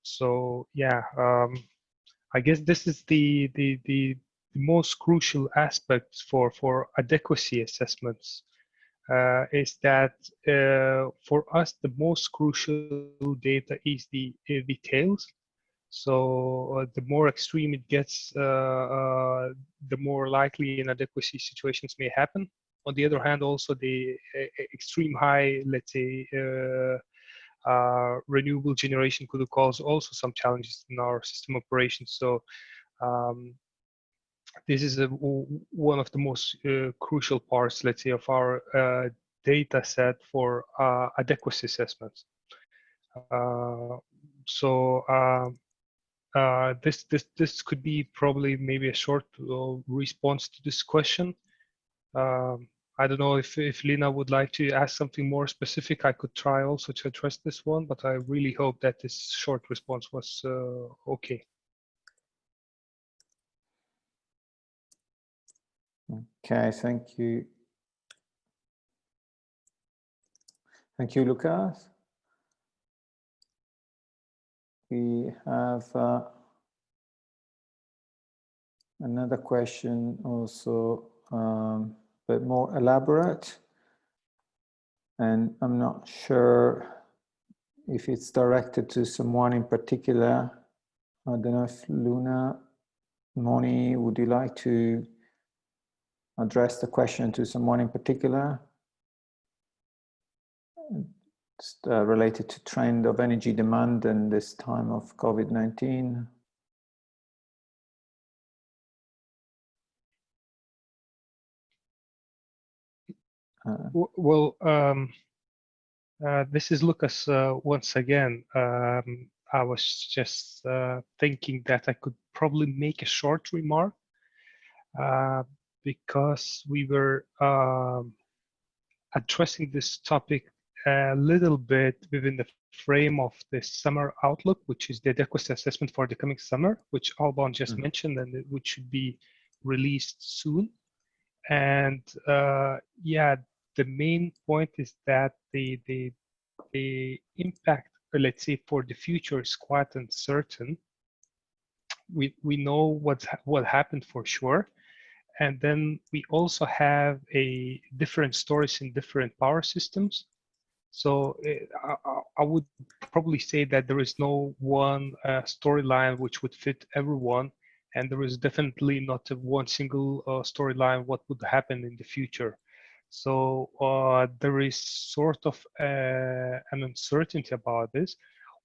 So yeah, I guess this is the most crucial aspect for adequacy assessments. Is that for us the most crucial data is the tails. So the more extreme it gets, the more likely inadequacy situations may happen. On the other hand, also the extreme high, let's say, renewable generation could cause also some challenges in our system operations. So this is one of the most crucial parts, let's say, of our data set for adequacy assessments. This could be probably maybe a short response to this question. I don't know if Lina would like to ask something more specific. I could try also to address this one, but I really hope that this short response was okay. Okay, thank you. Thank you, Lucas. We have another question also, but more elaborate. And I'm not sure if it's directed to someone in particular. I don't know if Luna, Moni, would you like to address the question to someone in particular? It's related to trend of energy demand in this time of COVID-19. Well, this is Lucas once again. I was just thinking that I could probably make a short remark because we were addressing this topic a little bit within the frame of the summer outlook, which is the adequacy assessment for the coming summer, which Alban just mentioned, and which should be released soon. And yeah, the main point is that the impact, let's say, for the future is quite uncertain. We know what happened for sure. And then we also have different stories in different power systems. So I would probably say that there is no one storyline which would fit everyone. And there is definitely not one single storyline what would happen in the future. So there is sort of an uncertainty about this.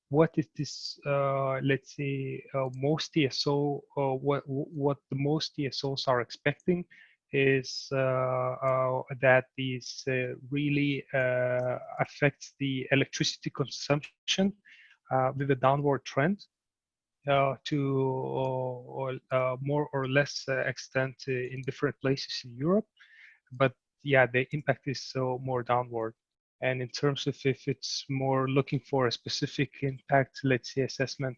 What is this, let's say, most TSO, what the most TSOs are expecting is that this really affects the electricity consumption with a downward trend to more or less extent in different places in Europe. But yeah, the impact is more downward. And in terms of if it's more looking for a specific impact, let's say assessment,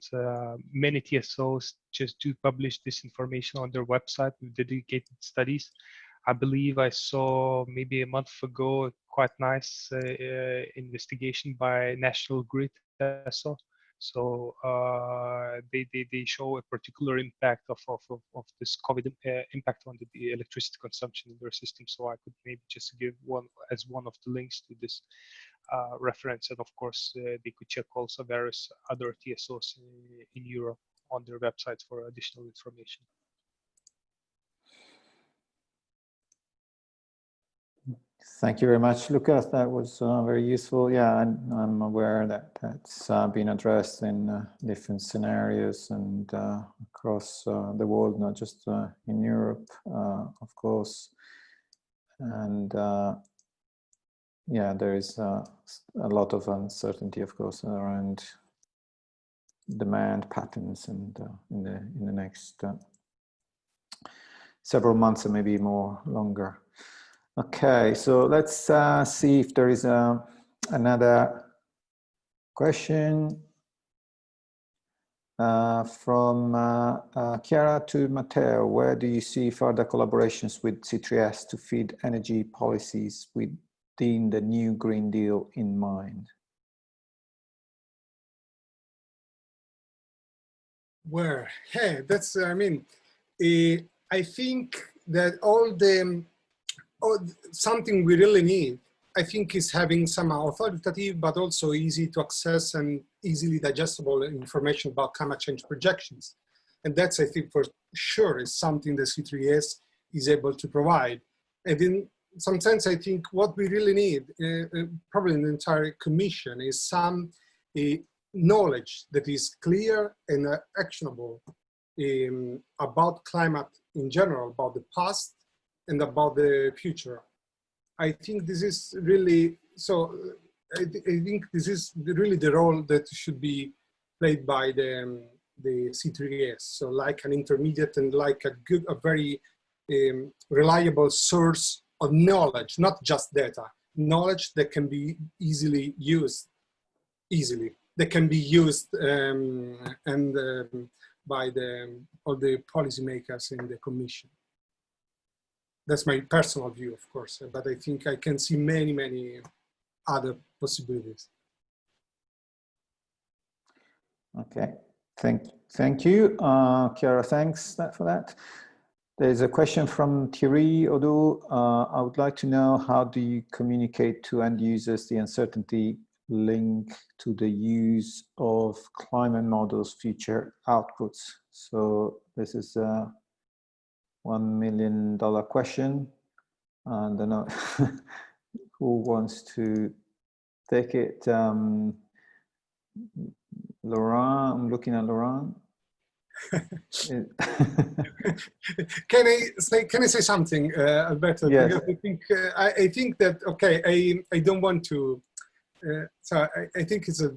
many TSOs just do publish this information on their website with dedicated studies. I believe I saw maybe a month ago a quite nice investigation by National Grid TSO. So they show a particular impact of this COVID impact on the electricity consumption in their system. So I could maybe just give one as one of the links to this reference. And of course, they could check also various other TSOs in Europe on their websites for additional information. Thank you very much, Lucas. That was very useful. Yeah, I'm aware that that's been addressed in different scenarios and across the world, not just in Europe, of course. And yeah, there is a lot of uncertainty, of course, around demand patterns and in the next several months or maybe more longer. Okay, so let's see if there is another question from Chiara to Matteo. Where do you see further collaborations with C3S to feed energy policies within the new Green Deal in mind? Where? Hey, that's, I mean, I think that something we really need, I think, is having some authoritative but also easy to access and easily digestible information about climate change projections. And that's, I think, for sure is something that C3S is able to provide. And in some sense, I think what we really need, probably in the entire commission, is some knowledge that is clear and actionable about climate in general, about the past and about the future. I think this is really, so I think this is really the role that should be played by the C3S. So like an intermediate and like a very reliable source of knowledge, not just data, knowledge that can be easily used, that can be used by all the policymakers in the Commission. That's my personal view, of course, but I think I can see many, many other possibilities. Okay, thank you, Chiara. Thanks for that. There's a question from Thierry Odo. I would like to know, how do you communicate to end users the uncertainty linked to the use of climate models' future outputs? So this is a $1 million question. I don't know who wants to take it. Laurent, I'm looking at Laurent. Can I say something, Alberto? Yes. Because I think that, okay, I don't want to. So I think it's a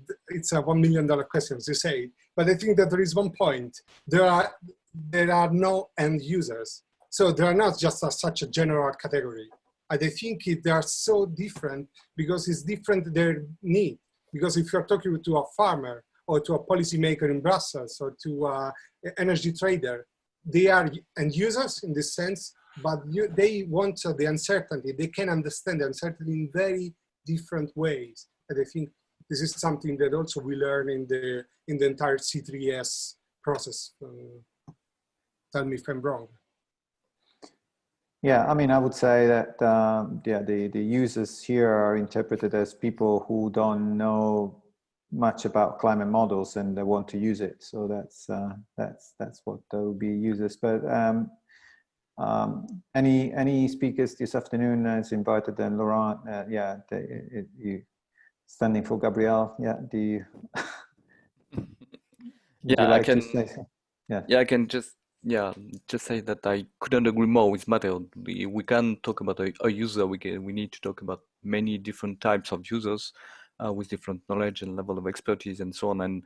$1 million question, as you say. But I think that there is one point. There are no end users, so they are not just such a general category. And I think they are so different because it's different their need. Because if you're talking to a farmer or to a policymaker in Brussels or to an energy trader, they are end users in this sense, but they want the uncertainty. They can understand the uncertainty in very different ways. And I think this is something that also we learn in the entire C3S process. Tell me if I'm wrong. Yeah, I mean, I would say that yeah, the users here are interpreted as people who don't know much about climate models and they want to use it. So that's what will be users. But any speakers this afternoon is invited. And Laurent, yeah, you standing for Gabriel. Yeah, do you? Yeah, like I can. To say so? Yeah. Yeah, I can just say that I couldn't agree more with Matteo. We can talk about a user. We need to talk about many different types of users with different knowledge and level of expertise and so on. And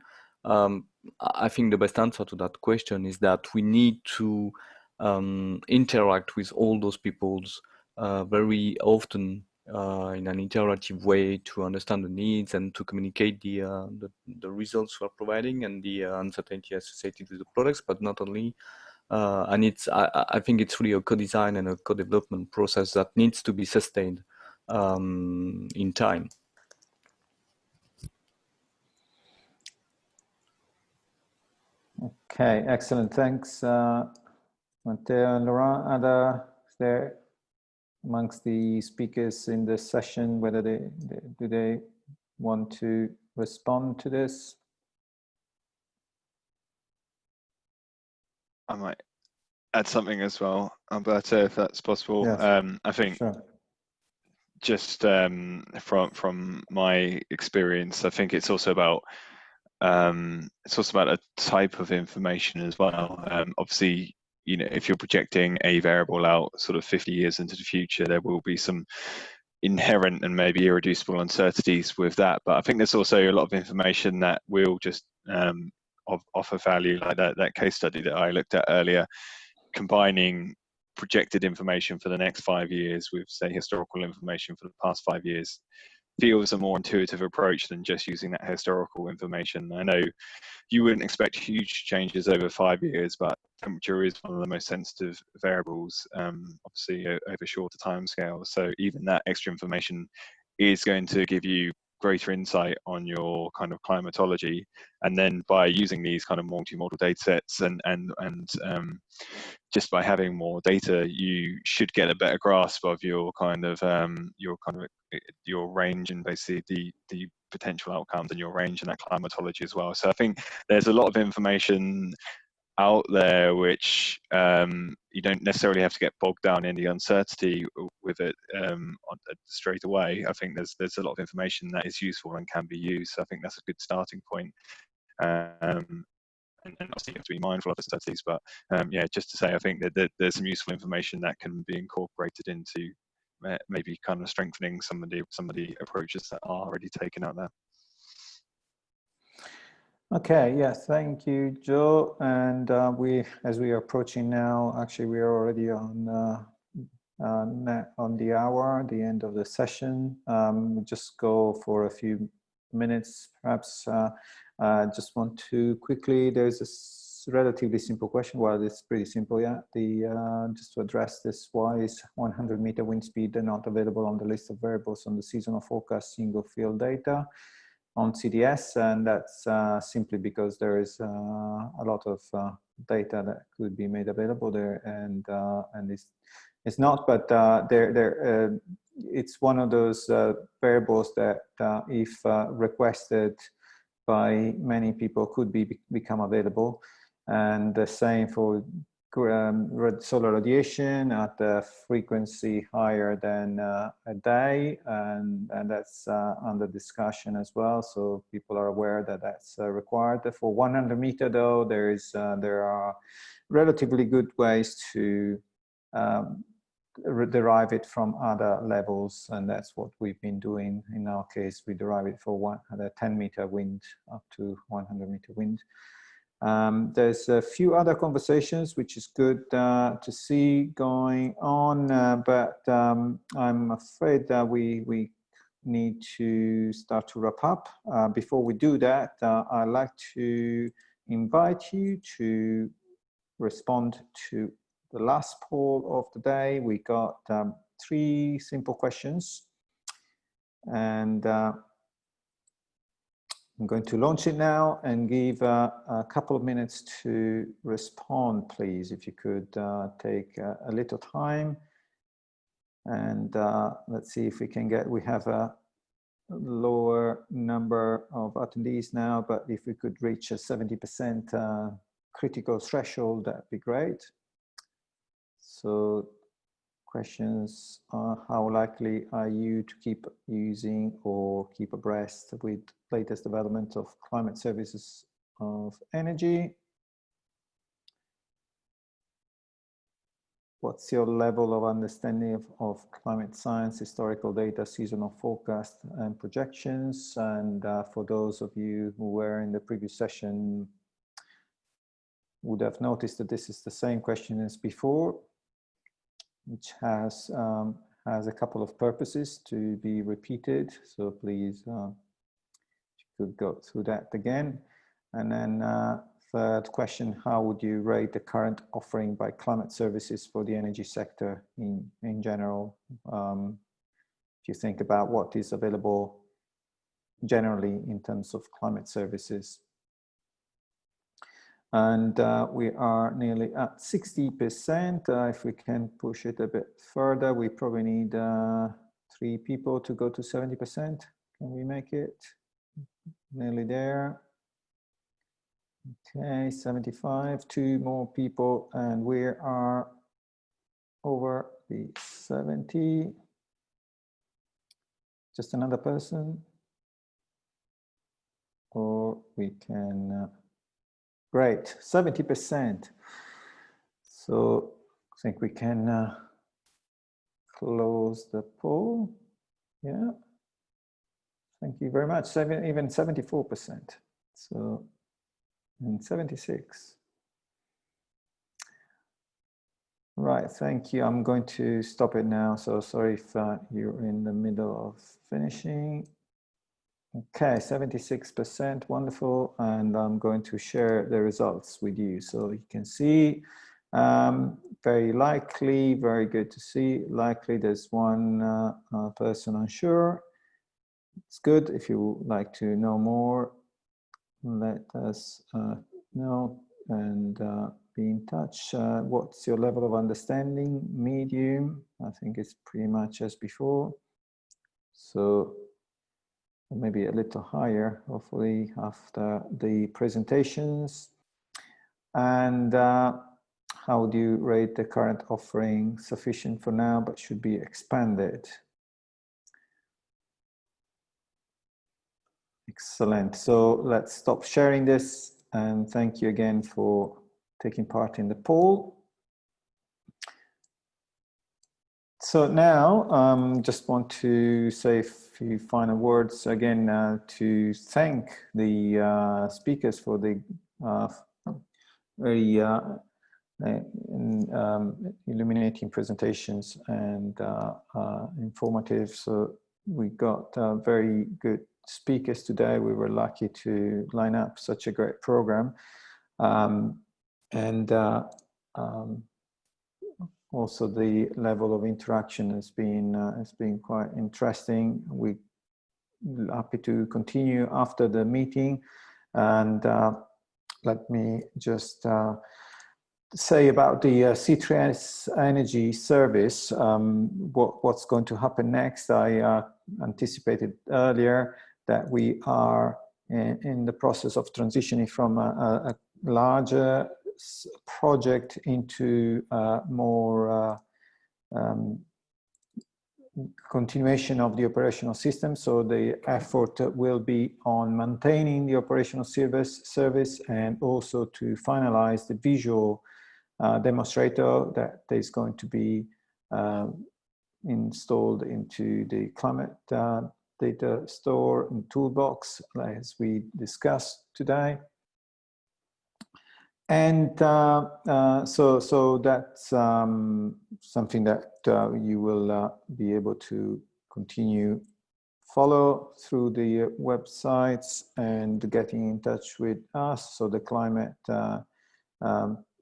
I think the best answer to that question is that we need to interact with all those peoples very often in an interactive way to understand the needs and to communicate the results we're providing and the uncertainty associated with the products, but not only. And I think it's really a co-design and a co-development process that needs to be sustained in time. Okay, excellent. Thanks, Matteo and Laurent. Is there amongst the speakers in this session, whether do they want to respond to this? I might add something as well, Alberto, if that's possible. Yes. I think sure. Just from my experience, I think it's also about a type of information as well. Obviously, you know, if you're projecting a variable out sort of 50 years into the future, there will be some inherent and maybe irreducible uncertainties with that. But I think there's also a lot of information that will just offer value, like that case study that I looked at earlier, combining projected information for the next 5 years with, say, historical information for the past 5 years. feels a more intuitive approach than just using that historical information. I know you wouldn't expect huge changes over 5 years, but temperature is one of the most sensitive variables, obviously over shorter timescales. So even that extra information is going to give you greater insight on your kind of climatology. And then by using these kind of multi-model data sets and just by having more data, you should get a better grasp of your your range and basically the potential outcomes and your range and that climatology as well. So I think there's a lot of information out there which you don't necessarily have to get bogged down in the uncertainty with it straight away. I think there's a lot of information that is useful and can be used. So I think that's a good starting point. And obviously you have to be mindful of the studies, but yeah, just to say, I think that there's some useful information that can be incorporated into maybe kind of strengthening some of the approaches that are already taken out there. Okay, yes, thank you, Joe. And as we are approaching now, actually we are already on the hour, the end of the session. We'll just go for a few minutes, perhaps. Just want to quickly, there's a relatively simple question. Well, it's pretty simple, yeah. Just to address this, why is 100-meter wind speed not available on the list of variables on the seasonal forecast single field data on CDS? And that's simply because there is a lot of data that could be made available there, and it's not, but it's one of those variables that if requested by many people could become available. And the same for solar radiation at a frequency higher than a day, and that's under discussion as well. So people are aware that that's required. For 100-meter though, there are relatively good ways to derive it from other levels, and that's what we've been doing. In our case, we derive it for 10-meter wind up to 100-meter wind. There's a few other conversations which is good to see going on, but I'm afraid that we need to start to wrap up. Before we do that, I'd like to invite you to respond to the last poll of the day. We got 3 simple questions, and I'm going to launch it now and give a couple of minutes to respond, please. If you could take a little time, and let's see if we can get, we have a lower number of attendees now, but if we could reach a 70% critical threshold, that'd be great. So questions are, how likely are you to keep using or keep abreast with latest development of climate services of energy? What's your level of understanding of climate science, historical data, seasonal forecast and projections? And for those of you who were in the previous session, would have noticed that this is the same question as before, which has a couple of purposes to be repeated. So please, you could go through that again. And then third question, how would you rate the current offering by climate services for the energy sector in general? If you think about what is available generally in terms of climate services. And we are nearly at 60%. If we can push it a bit further, we probably need 3 people to go to 70%. Can we make it? Nearly there. Okay, 75, 2 more people, and we are over the 70. Just another person. Or we can, great, 70%. So I think we can close the poll. Yeah. Thank you very much. Even 74%. So, and 76. Right, thank you. I'm going to stop it now. So sorry if you're in the middle of finishing. Okay, 76%, wonderful. And I'm going to share the results with you. So you can see, very likely, very good to see. Likely there's one person unsure. It's good. If you would like to know more, let us know and be in touch. What's your level of understanding? Medium. I think it's pretty much as before. So maybe a little higher, hopefully, after the presentations. And how do you rate the current offering? Sufficient for now, but should be expanded. Excellent. So let's stop sharing this, and thank you again for taking part in the poll. So now, just want to say a few final words again to thank the speakers for the very illuminating presentations and informative. So we got very good speakers today. We were lucky to line up such a great program. Also the level of interaction has been quite interesting. We're happy to continue after the meeting. And let me just say about the C3S-Energy service, what's going to happen next. I anticipated earlier that we are in the process of transitioning from a larger project into more continuation of the operational system. So the effort will be on maintaining the operational service and also to finalize the visual demonstrator that is going to be installed into the climate data store and toolbox as we discussed today. And so that's something that you will be able to continue follow through the websites and getting in touch with us. So the climate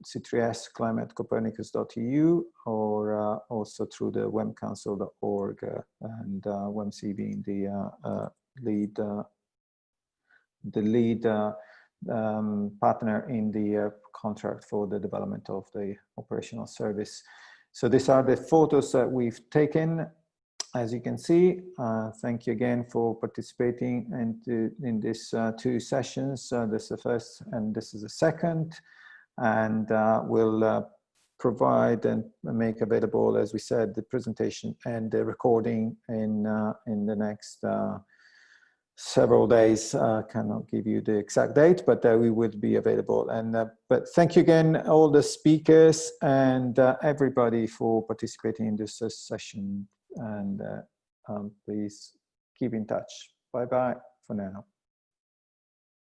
C3S climatecopernicus.eu or also through the webcouncil.org and WMC being the lead partner in the contract for the development of the operational service. So these are the photos that we've taken. As you can see, thank you again for participating in these two sessions. This is the first and this is the second. And we'll provide and make available, as we said, the presentation and the recording in the next several days. Cannot give you the exact date, but we will be available. And but thank you again, all the speakers and everybody for participating in this session. And please keep in touch. Bye bye for now.